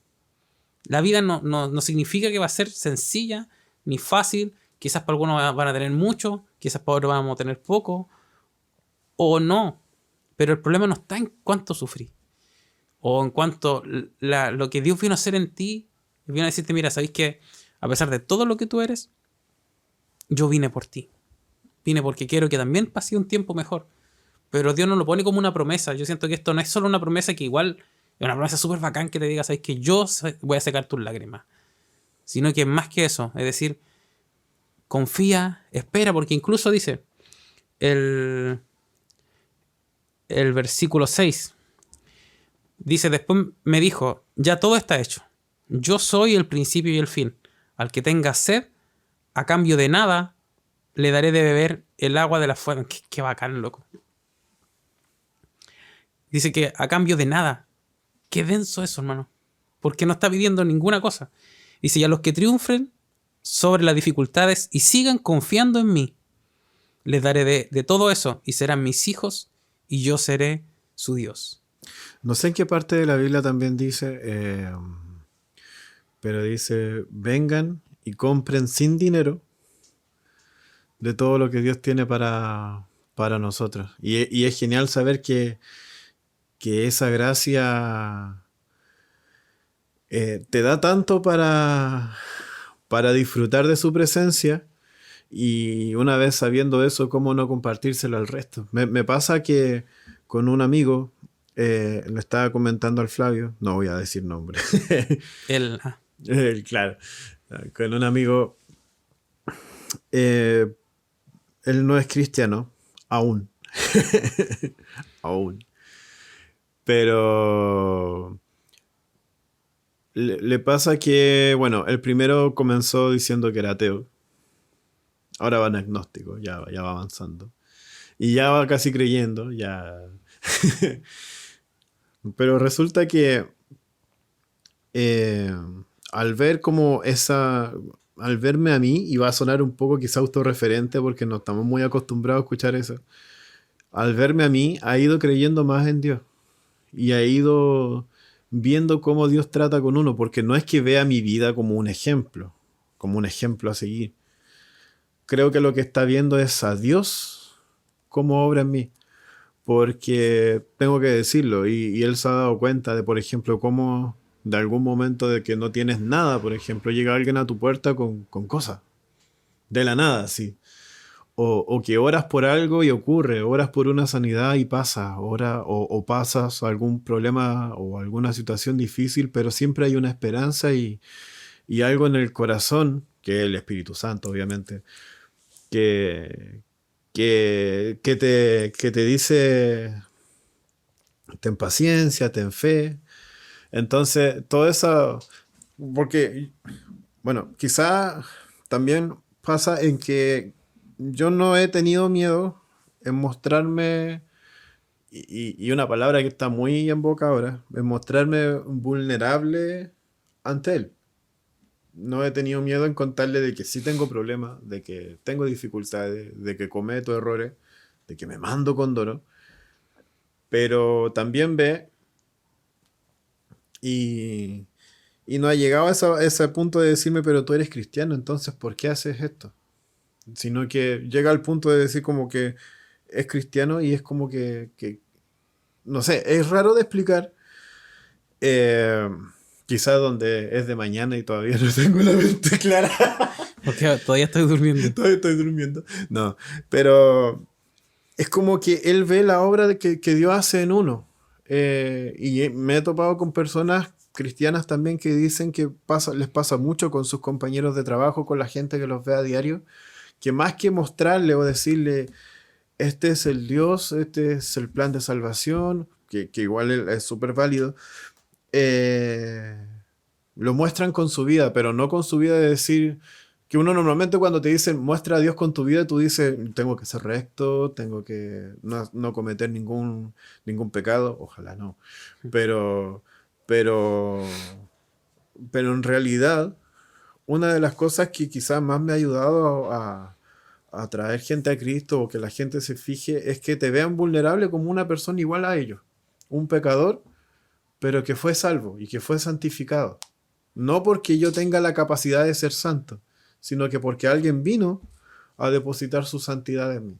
La vida no significa que va a ser sencilla ni fácil. Quizás para algunos van a tener mucho, quizás para otros vamos a tener poco, o no. Pero el problema no está en cuánto sufrí, o en cuanto lo que Dios vino a hacer en ti. Vino a decirte: mira, ¿sabéis que a pesar de todo lo que tú eres, yo vine por ti? Vine porque quiero que también pase un tiempo mejor. Pero Dios no lo pone como una promesa. Yo siento que esto no es solo una promesa que igual es una promesa súper bacán que te diga: ¿sabes que yo voy a secar tus lágrimas? Sino que es más que eso. Es decir, confía, espera, porque incluso dice el versículo 6. Dice: después me dijo: ya todo está hecho. Yo soy el principio y el fin. Al que tenga sed, a cambio de nada, le daré de beber el agua de la fuente. Qué bacán, loco. Dice que a cambio de nada. Qué denso eso, hermano. Porque no está pidiendo ninguna cosa. Dice: y a los que triunfen sobre las dificultades y sigan confiando en mí, les daré de todo eso y serán mis hijos y yo seré su Dios. No sé en qué parte de la Biblia también dice, pero dice: vengan y compren sin dinero de todo lo que Dios tiene para nosotros. Y es genial saber que esa gracia te da tanto para disfrutar de su presencia, y una vez sabiendo eso, ¿cómo no compartírselo al resto? Me pasa que con un amigo, le estaba comentando al Flavio, no voy a decir nombre. Claro, con un amigo, él no es cristiano, aún. Aún. Pero le pasa que, bueno, el primero comenzó diciendo que era ateo. Ahora va en agnóstico, ya va avanzando. Y ya va casi creyendo, ya. Pero resulta que al ver como al verme a mí, y va a sonar un poco quizá autorreferente porque no estamos muy acostumbrados a escuchar eso, al verme a mí, ha ido creyendo más en Dios. Y ha ido viendo cómo Dios trata con uno, porque no es que vea mi vida como un ejemplo a seguir. Creo que lo que está viendo es a Dios cómo obra en mí, porque tengo que decirlo, y él se ha dado cuenta de, por ejemplo, cómo de algún momento de que no tienes nada, por ejemplo, llega alguien a tu puerta con cosas, de la nada, sí. O que oras por algo y ocurre, oras por una sanidad y pasa, o pasas algún problema o alguna situación difícil, pero siempre hay una esperanza y algo en el corazón, que es el Espíritu Santo, obviamente, que te dice: ten paciencia, ten fe. Entonces, todo eso, porque, bueno, quizá también pasa en que yo no he tenido miedo en mostrarme, y una palabra que está muy en boca ahora, en mostrarme vulnerable ante él. No he tenido miedo en contarle de que sí tengo problemas, de que tengo dificultades, de que cometo errores, de que me mando con dolo, pero también ve y y no ha llegado a ese punto de decirme, pero tú eres cristiano, entonces ¿por qué haces esto? Sino que llega al punto de decir como que es cristiano y es como que no sé, es raro de explicar. Eh, Quizás donde es de mañana y todavía no tengo la mente clara. Porque todavía estoy durmiendo. Todavía estoy durmiendo. No, pero es como que él ve la obra que Dios hace en uno. Y me he topado con personas cristianas también que dicen que les pasa mucho con sus compañeros de trabajo, con la gente que los ve a diario, que más que mostrarle o decirle, este es el Dios, este es el plan de salvación, que igual es súper válido, eh, lo muestran con su vida, pero no con su vida de decir que uno normalmente cuando te dicen muestra a Dios con tu vida, tú dices, tengo que ser recto, tengo que no cometer ningún pecado, ojalá no, pero, pero, pero en realidad una de las cosas que quizás más me ha ayudado a traer gente a Cristo o que la gente se fije es que te vean vulnerable como una persona igual a ellos, un pecador, pero que fue salvo y que fue santificado. No porque yo tenga la capacidad de ser santo, sino que porque alguien vino a depositar su santidad en mí.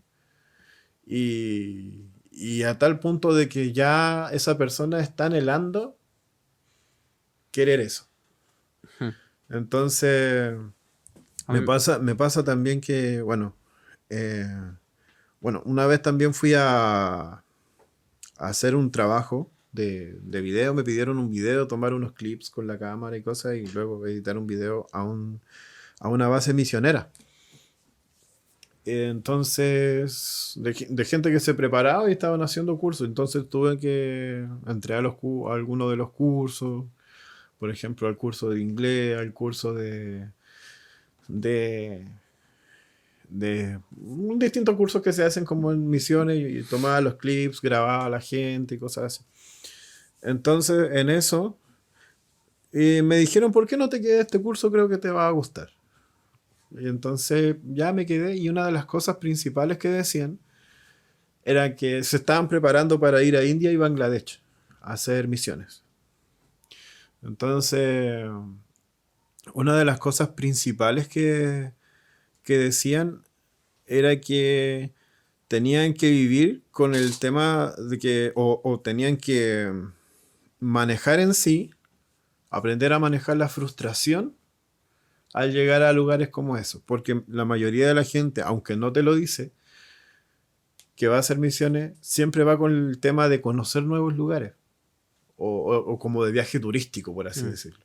Y a tal punto de que ya esa persona está anhelando querer eso. Entonces, me pasa también que, eh, una vez también fui a hacer un trabajo de video, me pidieron un video, tomar unos clips con la cámara y cosas, y luego editar un video a una base misionera. Entonces, de gente que se preparaba y estaban haciendo cursos, entonces tuve que entrar a algunos de los cursos, por ejemplo, al curso de inglés, al curso de, de distintos cursos que se hacen como en misiones y tomaba los clips, grababa a la gente y cosas así. Entonces, en eso, me dijeron, ¿por qué no te quedas este curso? Creo que te va a gustar. Y entonces ya me quedé y una de las cosas principales que decían era que se estaban preparando para ir a India y Bangladesh a hacer misiones. Entonces, una de las cosas principales que decían era que tenían que vivir con el tema de que, o tenían que manejar en sí, aprender a manejar la frustración al llegar a lugares como esos. Porque la mayoría de la gente, aunque no te lo dice, que va a hacer misiones, siempre va con el tema de conocer nuevos lugares. O como de viaje turístico, por así decirlo.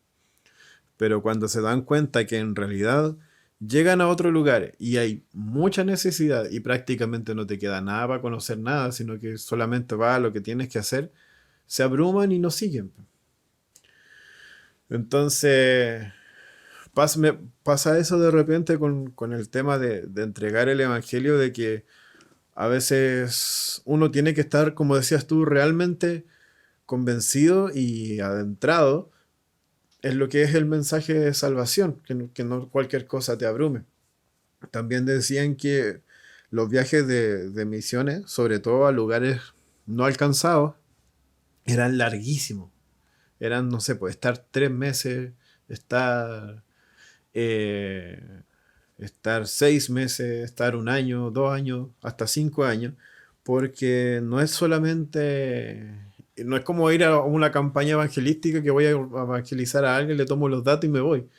Pero cuando se dan cuenta que en realidad llegan a otro lugar y hay mucha necesidad y prácticamente no te queda nada para conocer nada, sino que solamente va a lo que tienes que hacer, se abruman y no siguen. Entonces, pasa eso de repente con el tema de entregar el evangelio, de que a veces uno tiene que estar, como decías tú, realmente convencido y adentrado en lo que es el mensaje de salvación, que no cualquier cosa te abrume. También decían que los viajes de misiones, sobre todo a lugares no alcanzados, eran larguísimos. Eran, no sé, pues estar 3 meses, eh, estar 6 meses, estar un año, 2 años, hasta 5 años, porque no es solamente, no es como ir a una campaña evangelística que voy a evangelizar a alguien, le tomo los datos y me voy.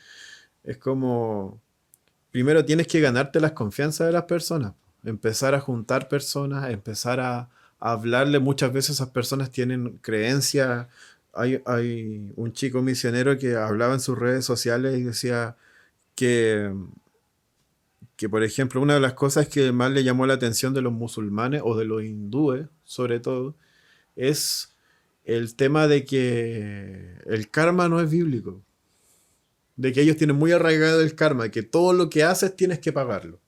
Es como, primero tienes que ganarte las confianzas de las personas, empezar a juntar personas, empezar a hablarle. Muchas veces esas personas tienen creencias. Hay un chico misionero que hablaba en sus redes sociales y decía que, por ejemplo, una de las cosas que más le llamó la atención de los musulmanes o de los hindúes, sobre todo, es el tema de que el karma no es bíblico. De que ellos tienen muy arraigado el karma, de que todo lo que haces tienes que pagarlo.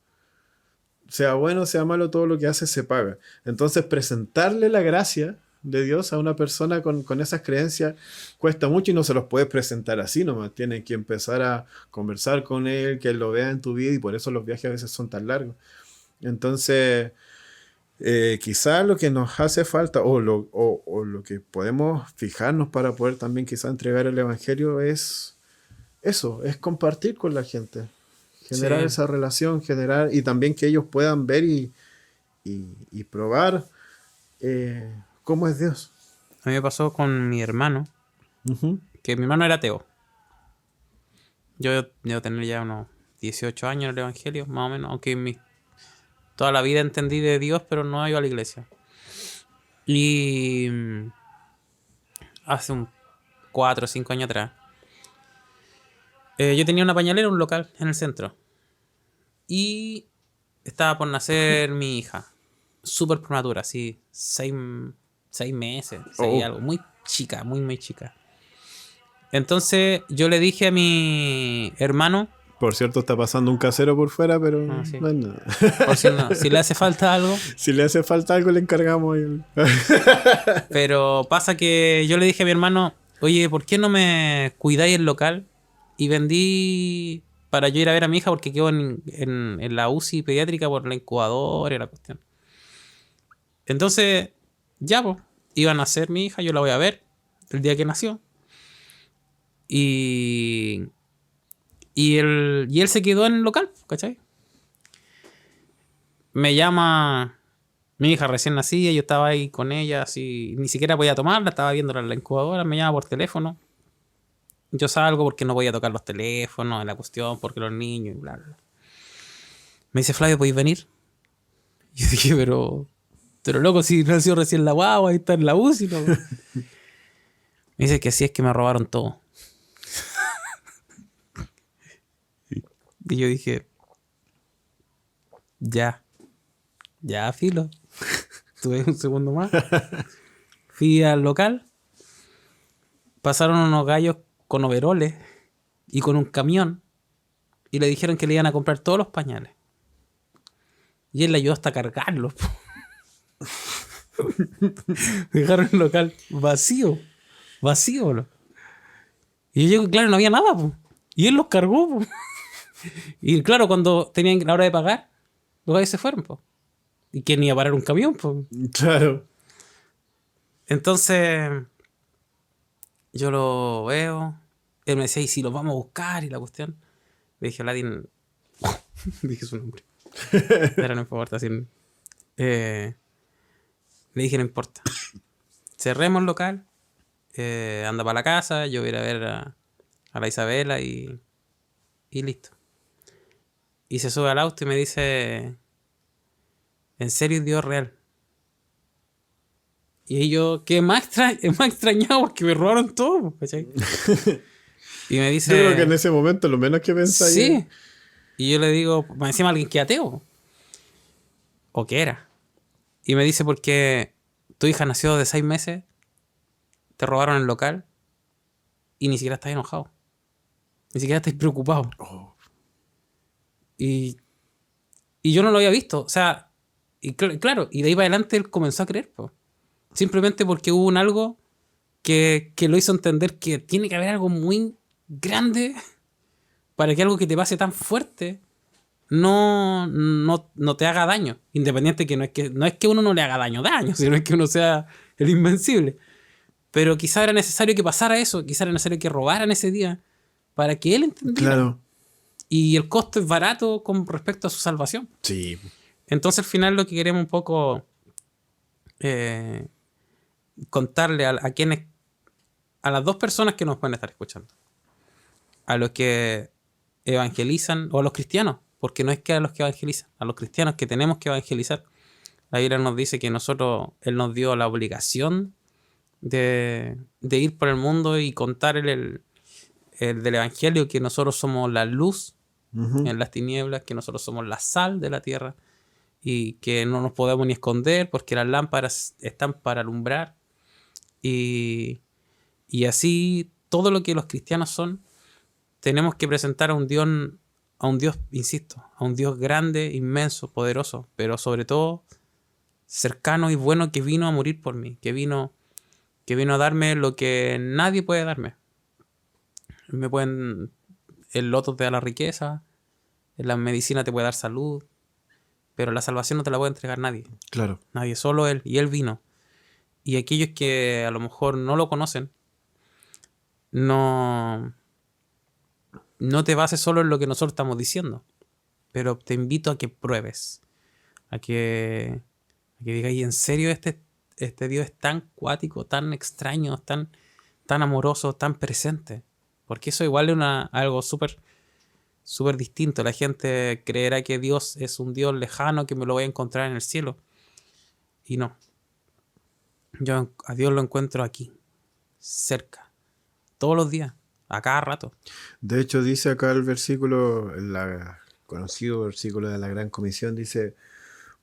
Sea bueno, sea malo, todo lo que haces se paga. Entonces, presentarle la gracia de Dios a una persona con esas creencias cuesta mucho y no se los puedes presentar así nomás. Tienes que empezar a conversar con él, que él lo vea en tu vida, y por eso los viajes a veces son tan largos. Entonces, quizás lo que nos hace falta o lo que podemos fijarnos para poder también quizás entregar el evangelio es eso, es compartir con la gente. Generar esa relación, y también que ellos puedan ver y probar cómo es Dios. A mí me pasó con mi hermano, que mi hermano era ateo. Yo debo tener ya unos 18 años en el Evangelio, más o menos, aunque toda la vida entendí de Dios, pero no iba a la iglesia. Y hace 4 o 5 años atrás, yo tenía una pañalera, un local en el centro. Y estaba por nacer mi hija. Súper prematura, así, 6 meses, 6 algo. Muy chica, muy chica. Entonces yo le dije a mi hermano... Por cierto, está pasando un casero por fuera, pero sí. no es nada. Por si le hace falta algo. Si le hace falta algo, le encargamos. Pero pasa que yo le dije a mi hermano, oye, ¿por qué no me cuidáis el local? Y vendí para yo ir a ver a mi hija porque quedó en la UCI pediátrica por la incubadora y la cuestión. Entonces, ya, pues, iban a nacer mi hija, yo la voy a ver el día que nació. Y él se quedó en el local, ¿cachai? Me llama mi hija recién nacida, yo estaba ahí con ella, así, ni siquiera podía tomarla, estaba viéndola en la incubadora, me llama por teléfono. Yo salgo porque no podía tocar los teléfonos, en la cuestión, porque los niños y bla, bla. Me dice, Flavio, ¿podéis venir? Y yo dije, pero loco, si nació recién la guagua, ahí está en la UCI, ¿no? Me dice que sí, es que me robaron todo. Y yo dije, ya, filo. Tuve un segundo más. Fui al local. Pasaron unos gallos con overoles y con un camión. Y le dijeron que le iban a comprar todos los pañales. Y él le ayudó hasta cargarlos. Dejaron el local vacío. Vacío, ¿no? Y yo llego, claro, no había nada, po. Y él los cargó, po. Y claro, cuando tenían la hora de pagar, los gallos se fueron, po. ¿Y quién iba a parar un camión, po? Claro. Entonces, yo lo veo. Él me decía, ¿y si los vamos a buscar? Y la cuestión. Le dije, Vladín. Dije su nombre. Pero no importa. Así, le dije, no importa. Cerremos el local. Anda para la casa. Yo voy a ir a ver a la Isabela y listo. Y se sube al auto y me dice, ¿en serio es Dios real? Y yo, ¿qué más extrañado? Porque me robaron todo, ¿cachai? Y me dice... Yo creo que en ese momento lo menos que pensáis. Sí. Y yo le digo, me encima alguien que es ateo. O que era. Y me dice, porque tu hija nació de 6 meses, te robaron el local y ni siquiera estás enojado. Ni siquiera estás preocupado. Oh. Y yo no lo había visto. O sea, y claro, y de ahí para adelante él comenzó a creer, po. Simplemente porque hubo algo que lo hizo entender que tiene que haber algo muy grande para que algo que te pase tan fuerte no te haga daño. Independiente que no es que uno no le haga daño, sino es que uno sea el invencible. Pero quizá era necesario que pasara eso, quizá era necesario que robaran ese día para que él entendiera. Claro. Y el costo es barato con respecto a su salvación. Sí. Entonces al final lo que queremos un poco contarle a quienes, a las dos personas que nos pueden estar escuchando, a los que evangelizan, o a los cristianos, porque no es que a los que evangelizan, a los cristianos que tenemos que evangelizar. La Biblia nos dice que él nos dio la obligación de ir por el mundo y contar el del evangelio, que nosotros somos la luz en las tinieblas, que nosotros somos la sal de la tierra y que no nos podemos ni esconder porque las lámparas están para alumbrar, y así todo lo que los cristianos son, tenemos que presentar a un Dios, insisto, a un Dios grande, inmenso, poderoso, pero sobre todo cercano y bueno, que vino a morir por mí, que vino a darme lo que nadie puede darme. El loto te da la riqueza, la medicina te puede dar salud, pero la salvación no te la puede entregar nadie. Claro. Nadie, solo Él. Y Él vino. Y aquellos que a lo mejor no lo conocen, no no te bases solo en lo que nosotros estamos diciendo, pero te invito a que pruebes, a que digas, ¿y en serio este Dios es tan cuático, tan extraño, tan amoroso, tan presente? Porque eso igual es algo súper súper distinto. La gente creerá que Dios es un Dios lejano que me lo voy a encontrar en el cielo. Y no. Yo a Dios lo encuentro aquí, cerca, todos los días, a cada rato. De hecho, dice acá el versículo, el conocido versículo de la Gran Comisión, dice: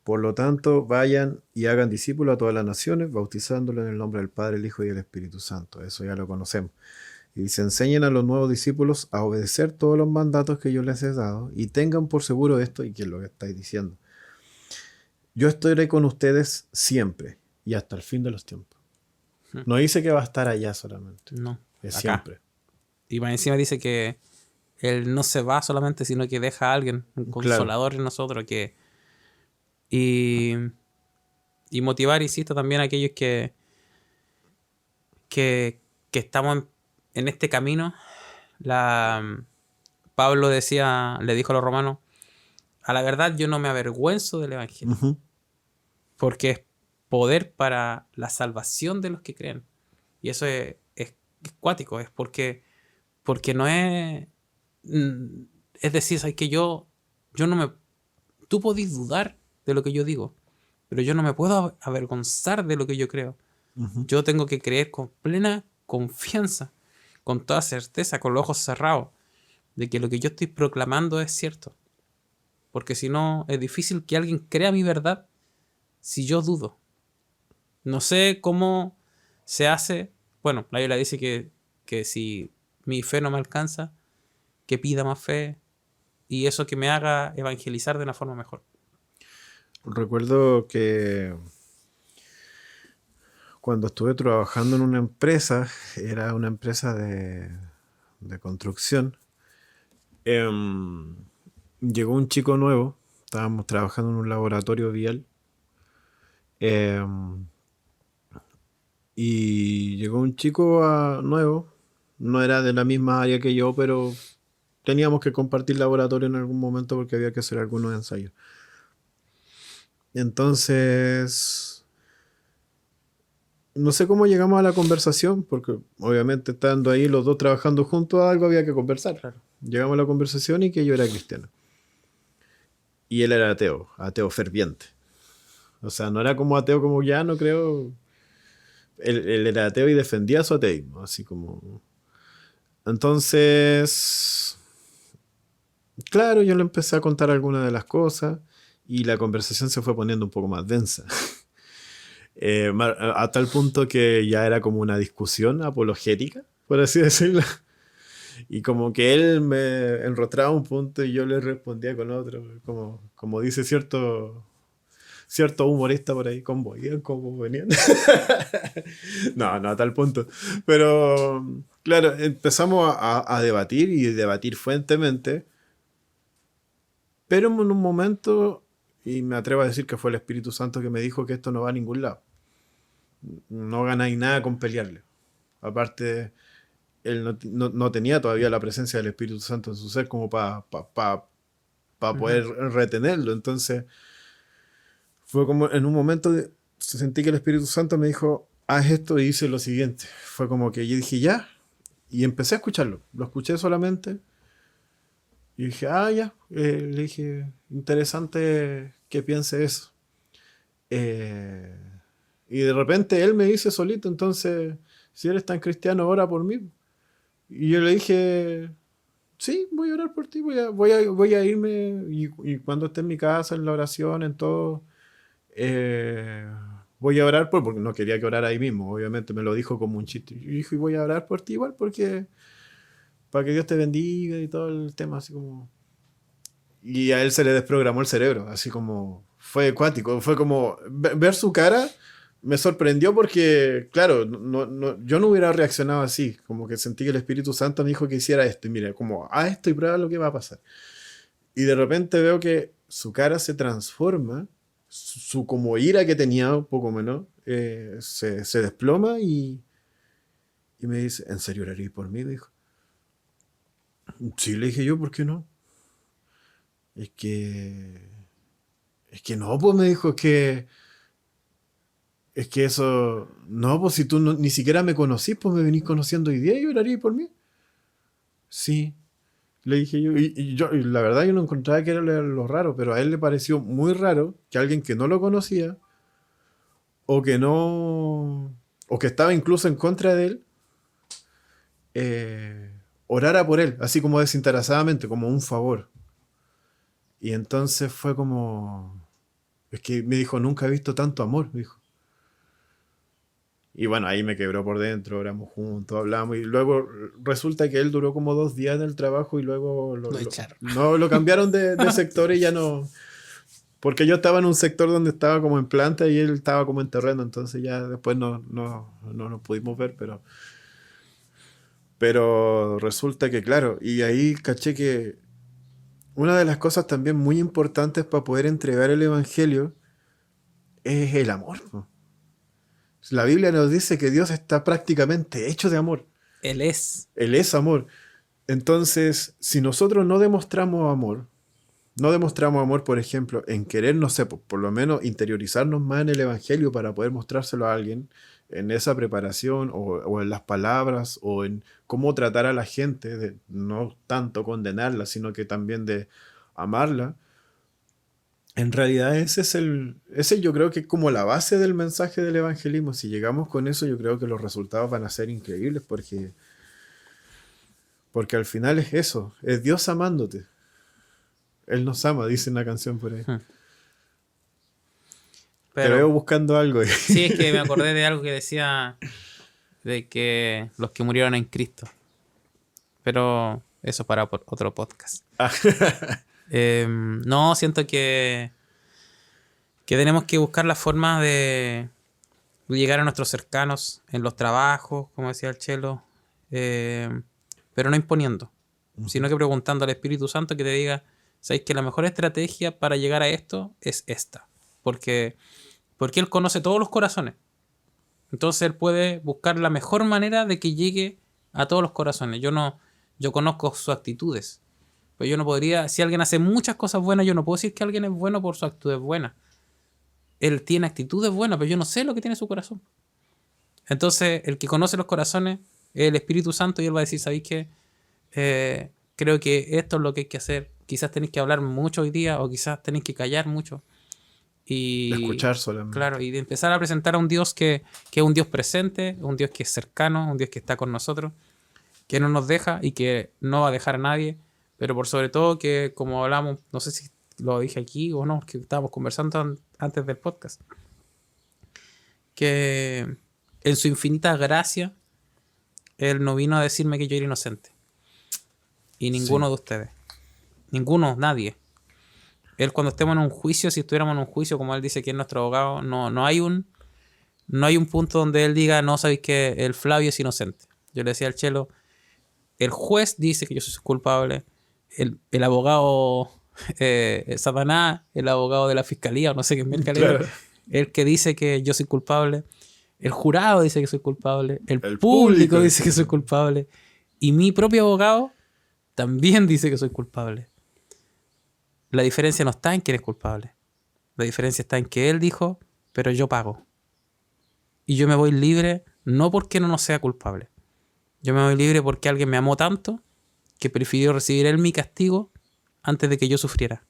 por lo tanto, vayan y hagan discípulos a todas las naciones, bautizándolos en el nombre del Padre, el Hijo y el Espíritu Santo. Eso ya lo conocemos. Y se enseñen a los nuevos discípulos a obedecer todos los mandatos que yo les he dado, y tengan por seguro esto, y que es lo que estáis diciendo: yo estaré con ustedes siempre y hasta el fin de los tiempos. No dice que va a estar allá solamente. No, es acá. Siempre. Y más encima dice que Él no se va solamente, sino que deja a alguien, un consolador en nosotros. Y motivar, insisto, también a aquellos que estamos en este camino. Pablo le dijo a los romanos: a la verdad yo no me avergüenzo del evangelio, porque es poder para la salvación de los que creen. Y eso es cuático, es porque no es... Es decir, ¿sabes? Que yo no me... Tú podés dudar de lo que yo digo, pero yo no me puedo avergonzar de lo que yo creo. Yo tengo que creer con plena confianza, con toda certeza, con los ojos cerrados, de que lo que yo estoy proclamando es cierto. Porque si no, es difícil que alguien crea mi verdad si yo dudo. No sé cómo se hace. Bueno, la Biblia dice que si mi fe no me alcanza, que pida más fe, y eso que me haga evangelizar de una forma mejor. Recuerdo que cuando estuve trabajando en una empresa, era una empresa de construcción, llegó un chico nuevo. Estábamos trabajando en un laboratorio vial, y llegó un chico nuevo. No era de la misma área que yo, pero teníamos que compartir laboratorio en algún momento porque había que hacer algunos ensayos. Entonces, no sé cómo llegamos a la conversación, porque obviamente estando ahí los dos trabajando juntos, algo había que conversar. Claro. Llegamos a la conversación y que yo era cristiano. Y él era ateo ferviente. O sea, no era como ateo como ya, no creo. Él era ateo y defendía su ateísmo, así como... Entonces, claro, yo le empecé a contar algunas de las cosas y la conversación se fue poniendo un poco más densa. A tal punto que ya era como una discusión apologética, por así decirlo. Y como que él me enrostraba un punto y yo le respondía con otro. Como dice cierto humorista por ahí: ¿cómo iban? ¿Cómo venían? No, a tal punto. Pero, claro, empezamos a debatir y debatir fuertemente. Pero en un momento, y me atrevo a decir que fue el Espíritu Santo que me dijo que esto no va a ningún lado. No ganáis nada con pelearle. Aparte, él no tenía todavía la presencia del Espíritu Santo en su ser como para poder retenerlo. Entonces, fue como en un momento sentí que el Espíritu Santo me dijo: haz esto, y hice lo siguiente. Fue como que yo dije ya, y empecé a escucharlo. Lo escuché solamente y dije: ya. Le dije: interesante que piense eso. Y de repente él me dice solito: entonces, si eres tan cristiano, ora por mí. Y yo le dije: sí, voy a orar por ti, voy a irme, y cuando esté en mi casa, en la oración, en todo, voy a orar porque no quería que orara ahí mismo, obviamente me lo dijo como un chiste. Y dijo: y voy a orar por ti igual, porque para que Dios te bendiga y todo el tema, así como... Y a él se le desprogramó el cerebro, así como... Fue acuático, fue como... Ver su cara me sorprendió porque, claro, yo no hubiera reaccionado así, como que sentí que el Espíritu Santo me dijo que hiciera esto, y mira, como haz esto y prueba lo que va a pasar. Y de repente veo que su cara se transforma, su como ira que tenía, un poco menos, se desploma, y me dice: ¿en serio oraría por mí? Dijo. Sí, le dije yo, ¿por qué no? Es que no, pues me dijo, es que eso, no, pues si tú ni siquiera me conocís, pues me venís conociendo hoy día y orarías por mí. Sí, le dije yo, y la verdad yo no encontraba que era lo raro, pero a él le pareció muy raro que alguien que no lo conocía, o que no, o que estaba incluso en contra de él, eh, orara por él, así como desinteresadamente, como un favor. Y entonces fue como, es que me dijo, nunca he visto tanto amor, me dijo. Y bueno, ahí me quebró por dentro, oramos juntos, hablamos, y luego resulta que él duró como 2 días en el trabajo y luego Lo echaron. no, lo cambiaron de sector y ya no, porque yo estaba en un sector donde estaba como en planta y él estaba como en terreno, entonces ya después no nos pudimos ver, pero resulta que claro, y ahí caché que una de las cosas también muy importantes para poder entregar el evangelio es el amor, po. La Biblia nos dice que Dios está prácticamente hecho de amor. Él es. Él es amor. Entonces, si nosotros no demostramos amor, por ejemplo, en querer, no sé, por lo menos interiorizarnos más en el Evangelio para poder mostrárselo a alguien, en esa preparación, o en las palabras, o en cómo tratar a la gente, de no tanto condenarla, sino que también de amarla. En realidad ese yo creo que es como la base del mensaje del evangelismo. Si llegamos con eso, yo creo que los resultados van a ser increíbles porque al final es eso, es Dios amándote. Él nos ama, dice una canción por ahí. Te veo buscando algo. Sí, es que me acordé de algo que decía de que los que murieron en Cristo. Pero eso para otro podcast. No, siento que tenemos que buscar la forma de llegar a nuestros cercanos en los trabajos, como decía el Chelo, pero no imponiendo, sino que preguntando al Espíritu Santo que te diga, ¿sabes que la mejor estrategia para llegar a esto es esta? Porque Él conoce todos los corazones. Entonces Él puede buscar la mejor manera de que llegue a todos los corazones. Yo conozco sus actitudes. Pero yo no podría, si alguien hace muchas cosas buenas, yo no puedo decir que alguien es bueno por su actitud buena. Él tiene actitudes buenas, pero yo no sé lo que tiene su corazón. Entonces, el que conoce los corazones es el Espíritu Santo y Él va a decir, ¿sabéis qué? Creo que esto es lo que hay que hacer. Quizás tenéis que hablar mucho hoy día o quizás tenéis que callar mucho. Y escuchar solamente. Claro, y de empezar a presentar a un Dios que es un Dios presente, un Dios que es cercano, un Dios que está con nosotros, que no nos deja y que no va a dejar a nadie. Pero por sobre todo que, como hablamos, no sé si lo dije aquí o no, que estábamos conversando antes del podcast, que en su infinita gracia, Él no vino a decirme que yo era inocente. Y ninguno de ustedes. Ninguno, nadie. Él cuando estemos en un juicio, si estuviéramos en un juicio, como Él dice que es nuestro abogado, no hay un punto donde Él diga, no, sabéis que el Flavio es inocente. Yo le decía al Chelo, el juez dice que yo soy culpable, el abogado Satanás, el abogado de la fiscalía, o no sé qué es claro. El que dice que yo soy culpable, el jurado dice que soy culpable, el público dice que soy culpable, y mi propio abogado también dice que soy culpable. La diferencia no está en que eres culpable. La diferencia está en que él dijo, pero yo pago. Y yo me voy libre, no porque no sea culpable. Yo me voy libre porque alguien me amó tanto que prefirió recibir él mi castigo antes de que yo sufriera.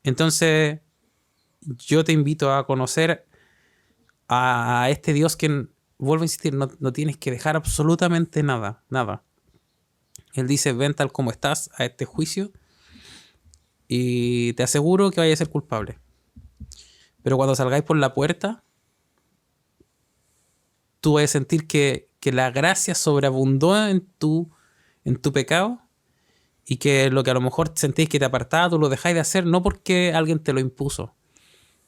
Entonces, yo te invito a conocer a este Dios que, vuelvo a insistir, no tienes que dejar absolutamente nada. Él dice, ven tal como estás a este juicio y te aseguro que vayas a ser culpable. Pero cuando salgáis por la puerta, tú vas a sentir que la gracia sobreabundó en tu pecado y que lo que a lo mejor sentís que te apartaba, tú lo dejáis de hacer no porque alguien te lo impuso,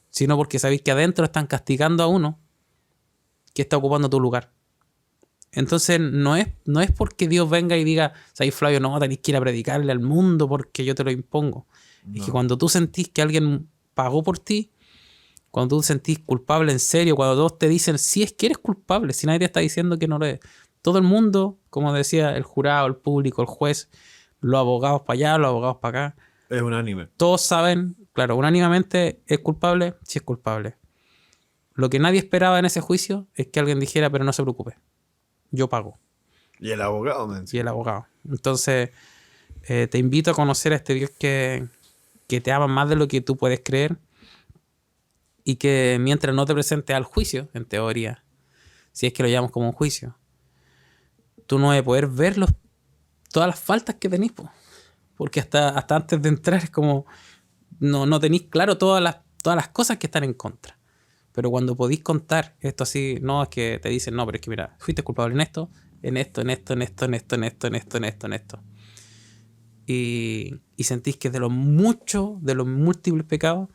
sino porque sabéis que adentro están castigando a uno que está ocupando tu lugar. Entonces no es porque Dios venga y diga, ¿sabéis, Flavio? No, tenéis que ir a predicarle al mundo porque yo te lo impongo. No. Es que cuando tú sentís que alguien pagó por ti, cuando tú te sentís culpable en serio, cuando todos te dicen, si es que eres culpable, si nadie te está diciendo que no lo eres. Todo el mundo, como decía el jurado, el público, el juez, los abogados para allá, los abogados para acá. Es unánime. Todos saben, claro, unánimemente es culpable, sí es culpable. Lo que nadie esperaba en ese juicio es que alguien dijera, pero no se preocupe, yo pago. Y el abogado, man. Y el abogado. Entonces, te invito a conocer a este Dios que te ama más de lo que tú puedes creer y que mientras no te presentes al juicio, en teoría, si es que lo llamamos como un juicio, tú no vas a poder ver todas las faltas que tenés, po. Porque hasta antes de entrar es como no tenéis claro todas las cosas que están en contra. Pero cuando podéis contar esto así, no es que te dicen, no, pero es que mira, fuiste culpable en esto, en esto, en esto, en esto, en esto, en esto, en esto, en esto, en esto. Y sentís que de los múltiples pecados,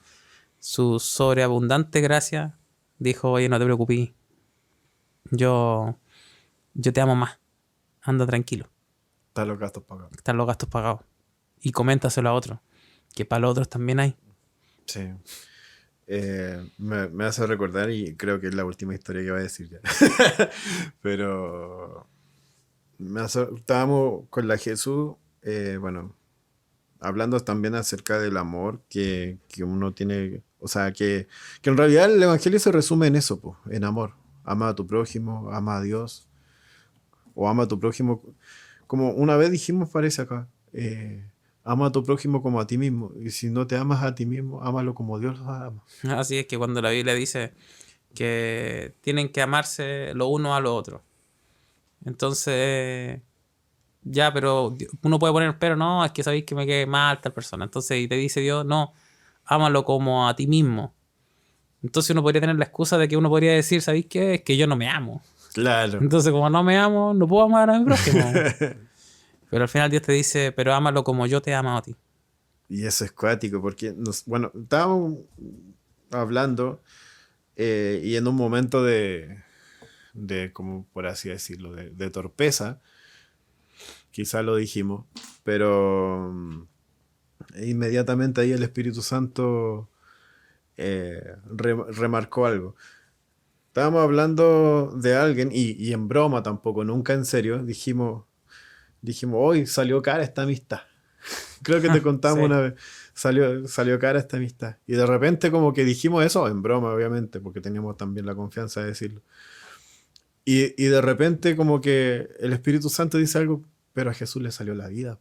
su sobreabundante gracia dijo, oye, no te preocupes, yo te amo más, anda tranquilo. Están los gastos pagados. Están los gastos pagados. Y coméntaselo a otros, que para los otros también hay. Sí. Me hace recordar, y creo que es la última historia que voy a decir ya. Pero estábamos con la Jesús, bueno, hablando también acerca del amor que uno tiene, o sea, que en realidad el evangelio se resume en eso, po, en amor. Ama a tu prójimo, ama a Dios, o ama a tu prójimo, como una vez dijimos, parece acá, ama a tu prójimo como a ti mismo, y si no te amas a ti mismo, ámalo como Dios los ama. Así es que cuando la Biblia dice que tienen que amarse lo uno a lo otro. Entonces, ya, pero uno puede poner, pero no, es que sabéis que me quede mal tal persona. Entonces, y te dice Dios, no, ámalo como a ti mismo. Entonces uno podría tener la excusa de que uno podría decir, ¿sabéis qué? Es que yo no me amo. Claro. Entonces, como no me amo, no puedo amar a mi prójimo. Pero al final Dios te dice, pero ámalo como yo te he amado a ti. Y eso es cuático, porque, bueno, estábamos hablando y en un momento de como por así decirlo, de torpeza, quizá lo dijimos, pero inmediatamente ahí el Espíritu Santo remarcó algo. Estábamos hablando de alguien, y en broma tampoco, nunca en serio, dijimos, hoy salió cara esta amistad. Creo que te contamos Sí. una vez, salió cara esta amistad. Y de repente como que dijimos eso, en broma obviamente, porque teníamos también la confianza de decirlo. Y de repente como que el Espíritu Santo dice algo, pero a Jesús le salió la vida.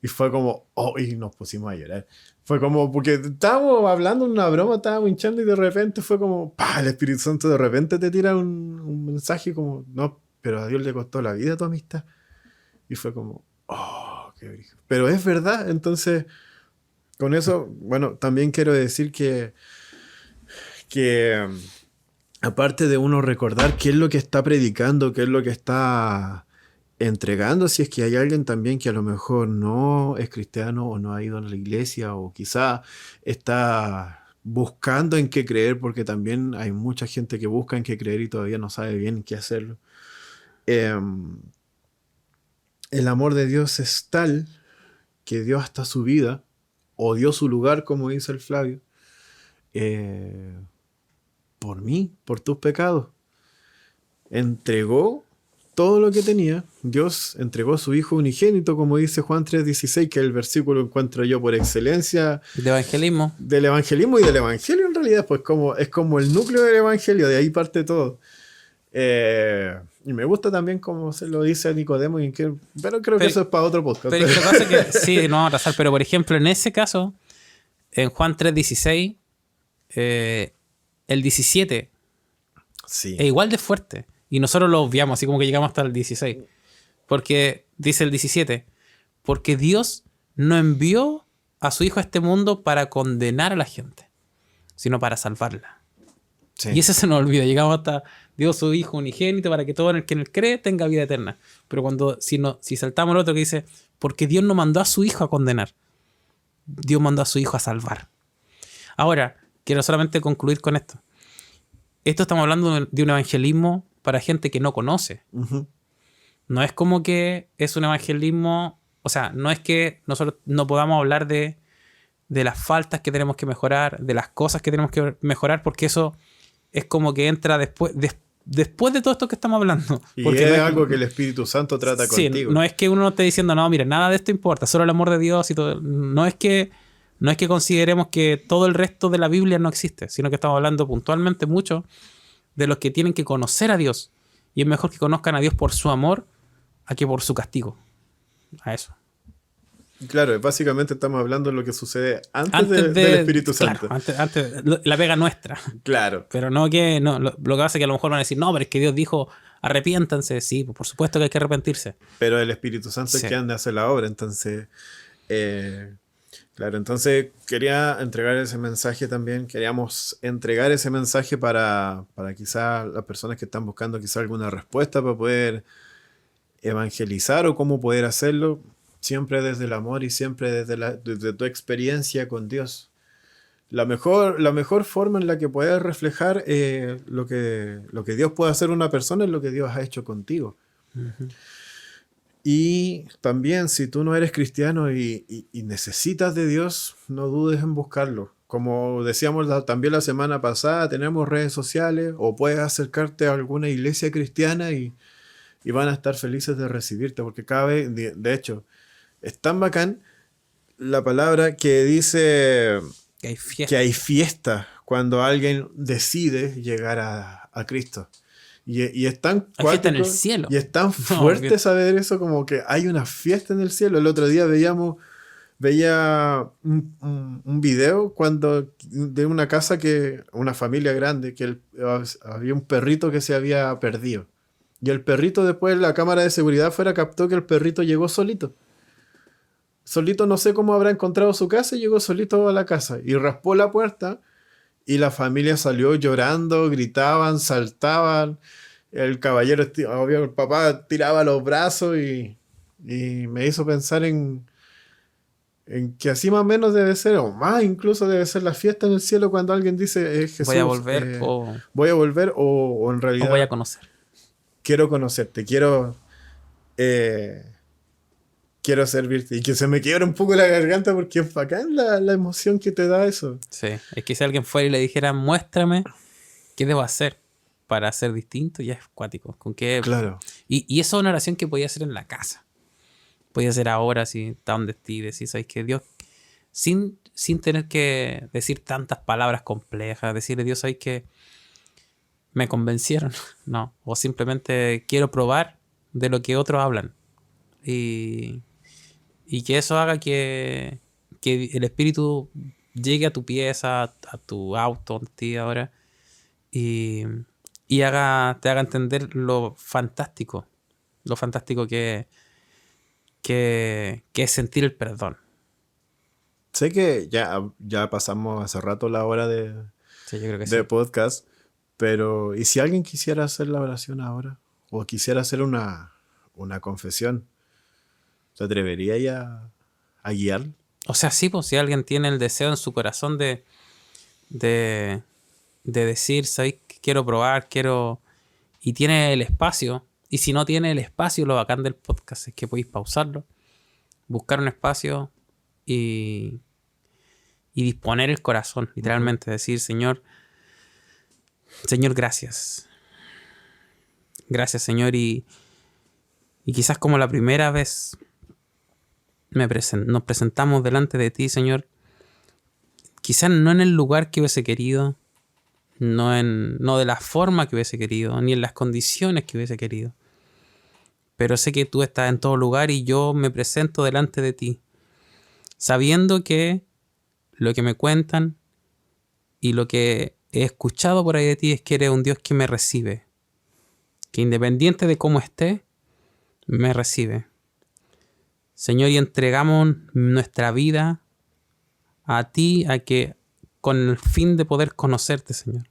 Y fue como, oh, y nos pusimos a llorar. Fue como, porque estábamos hablando una broma, estábamos hinchando y de repente fue como, ¡pah! El Espíritu Santo de repente te tira un mensaje como, no, pero a Dios le costó la vida tu amistad. Y fue como, oh, qué brillo. Pero es verdad, entonces, con eso, bueno, también quiero decir que aparte de uno recordar qué es lo que está predicando, qué es lo que está entregando, si es que hay alguien también que a lo mejor no es cristiano o no ha ido a la iglesia o quizá está buscando en qué creer, porque también hay mucha gente que busca en qué creer y todavía no sabe bien qué hacerlo. El amor de Dios es tal que dio hasta su vida o dio su lugar, como dice el Flavio, por mí, por tus pecados. Entregó todo lo que tenía. Dios entregó a su Hijo unigénito, como dice Juan 3:16, que es el versículo encuentro yo por excelencia. De evangelismo. Del evangelismo y del evangelio en realidad, pues es como el núcleo del evangelio, de ahí parte todo. Y me gusta también como se lo dice Nicodemo, pero creo que eso es para otro podcast. Pero lo que pasa es que sí, no vamos a atrasar, pero por ejemplo, en ese caso, en Juan 3:16, el 17 sí. es igual de fuerte. Y nosotros lo obviamos, así como que llegamos hasta el 16. Porque dice el 17, porque Dios no envió a su Hijo a este mundo para condenar a la gente, sino para salvarla. Sí. Y eso se nos olvida. Llegamos hasta Dios su Hijo unigénito para que todo el que en él cree tenga vida eterna. Pero si saltamos el otro que dice, porque Dios no mandó a su Hijo a condenar, Dios mandó a su Hijo a salvar. Ahora, quiero solamente concluir con esto. Esto estamos hablando de un evangelismo para gente que no conoce. Uh-huh. No es como que es un evangelismo, o sea, no es que nosotros no podamos hablar de las faltas que tenemos que mejorar, de las cosas que tenemos que mejorar, porque eso es como que entra después de todo esto que estamos hablando. Y porque es algo que el Espíritu Santo trata contigo. No es que uno esté diciendo, no, mire, nada de esto importa, solo el amor de Dios y todo. No es que consideremos que todo el resto de la Biblia no existe, sino que estamos hablando puntualmente mucho de los que tienen que conocer a Dios. Y es mejor que conozcan a Dios por su amor a que por su castigo. A eso. Claro, básicamente estamos hablando de lo que sucede antes del Espíritu Santo. Claro, antes la pega nuestra. Claro. Pero no que... No, lo que pasa es que a lo mejor van a decir, no, pero es que Dios dijo, arrepiéntanse. Sí, por supuesto que hay que arrepentirse. Pero el Espíritu Santo es quien hace la obra. Entonces, claro, entonces quería entregar ese mensaje también. Queríamos entregar ese mensaje para quizás las personas que están buscando quizás alguna respuesta para poder evangelizar o cómo poder hacerlo. Siempre desde el amor y siempre desde tu experiencia con Dios. La mejor forma en la que puedes reflejar lo que Dios puede hacer una persona es lo que Dios ha hecho contigo. Uh-huh. Y también, si tú no eres cristiano y necesitas de Dios, no dudes en buscarlo. Como decíamos también la semana pasada, tenemos redes sociales o puedes acercarte a alguna iglesia cristiana y van a estar felices de recibirte, porque cada vez, de hecho, es tan bacán la palabra que dice que hay fiesta cuando alguien decide llegar a Cristo. Y es tan cuático, en el cielo. Y es tan fuerte saber eso, como que hay una fiesta en el cielo. El otro día veía un video de una casa, una familia grande, que había un perrito que se había perdido. Y el perrito, después la cámara de seguridad afuera captó que el perrito llegó solito. Solito, no sé cómo habrá encontrado su casa, y llegó solito a la casa y raspó la puerta y la familia salió llorando, gritaban, saltaban. El caballero, obvio, el papá tiraba los brazos y me hizo pensar en que así más o menos debe ser, o más incluso debe ser la fiesta en el cielo cuando alguien dice, Jesús, voy a volver o en realidad o voy a conocer. Quiero conocerte, quiero servirte. Y que se me quiebra un poco la garganta porque es bacán la emoción que te da eso. Sí, es que si alguien fuera y le dijera, muéstrame qué debo hacer para ser distinto, ya es cuático. ¿Con qué? Claro. Y esa es una oración que podía hacer en la casa. Podía hacer ahora, si está donde esté, y decir, ¿sabes qué? Dios, sin tener que decir tantas palabras complejas, decirle, Dios, ¿sabes qué? Me convencieron. No. O simplemente quiero probar de lo que otros hablan. Y que eso haga que el espíritu llegue a tu pieza, a tu auto, a ti ahora, y te haga entender lo fantástico que es sentir el perdón. Sé que ya pasamos hace rato la hora de podcast, pero ¿y si alguien quisiera hacer la oración ahora? O quisiera hacer una confesión, ¿se atrevería ya a guiar? O sea, sí, pues si alguien tiene el deseo en su corazón de decir, ¿sabes? Quiero probar, y tiene el espacio, y si no tiene el espacio, lo bacán del podcast es que podéis pausarlo, buscar un espacio y disponer el corazón, literalmente, decir, Señor, gracias. Gracias, Señor, y quizás como la primera vez nos presentamos delante de ti, Señor, quizás no en el lugar que hubiese querido, no de la forma que hubiese querido, ni en las condiciones que hubiese querido, pero sé que tú estás en todo lugar y yo me presento delante de ti, sabiendo que lo que me cuentan y lo que he escuchado por ahí de ti es que eres un Dios que me recibe, que independiente de cómo esté, me recibe. Señor, y entregamos nuestra vida a ti, con el fin de poder conocerte, Señor.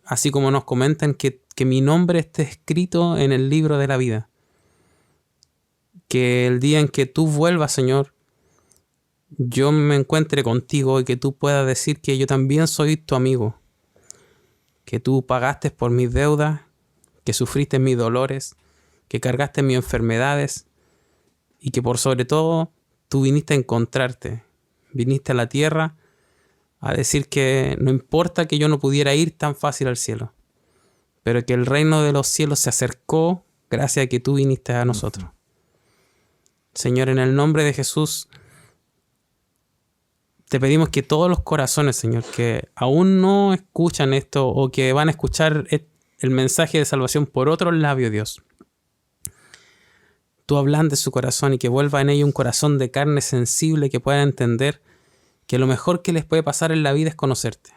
Así como nos comentan que mi nombre esté escrito en el libro de la vida. Que el día en que tú vuelvas, Señor, yo me encuentre contigo y que tú puedas decir que yo también soy tu amigo. Que tú pagaste por mis deudas, que sufriste mis dolores, que cargaste mis enfermedades y que por sobre todo tú viniste a encontrarte. Viniste a la tierra a decir que no importa que yo no pudiera ir tan fácil al cielo, pero que el reino de los cielos se acercó gracias a que tú viniste a nosotros. Señor, en el nombre de Jesús, te pedimos que todos los corazones, Señor, que aún no escuchan esto o que van a escuchar el mensaje de salvación por otros labios, Dios, tú ablandes su corazón y que vuelva en ello un corazón de carne sensible que pueda entender que lo mejor que les puede pasar en la vida es conocerte.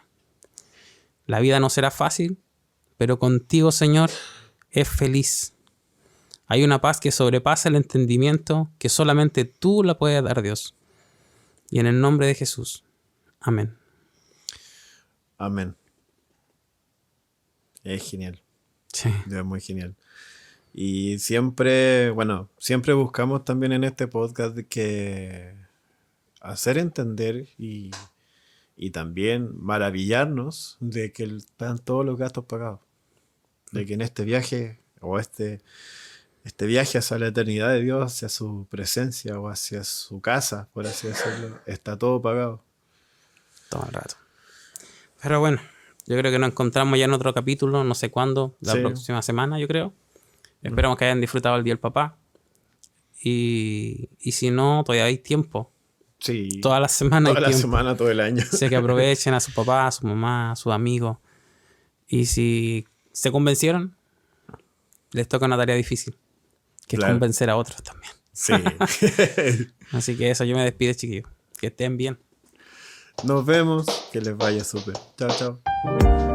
La vida no será fácil, pero contigo, Señor, es feliz. Hay una paz que sobrepasa el entendimiento que solamente tú la puedes dar, Dios. Y en el nombre de Jesús. Amén. Amén. Es genial. Sí. Es muy genial. Y siempre buscamos también en este podcast que hacer entender y también maravillarnos de que están todos los gastos pagados. De que en este viaje o este viaje hacia la eternidad de Dios, hacia su presencia o hacia su casa, por así decirlo, está todo pagado. Todo el rato. Pero bueno, yo creo que nos encontramos ya en otro capítulo, no sé cuándo, la próxima semana, yo creo. Esperamos que hayan disfrutado el Día del Papá. Y si no, todavía hay tiempo. Sí. Toda la semana hay tiempo. Toda la semana, todo el año. Así que aprovechen a su papá, a su mamá, a sus amigos. Y si se convencieron, les toca una tarea difícil. Que es convencer a otros también. Sí. Así que eso, yo me despido, chiquillos. Que estén bien. Nos vemos. Que les vaya súper. Chao, chao.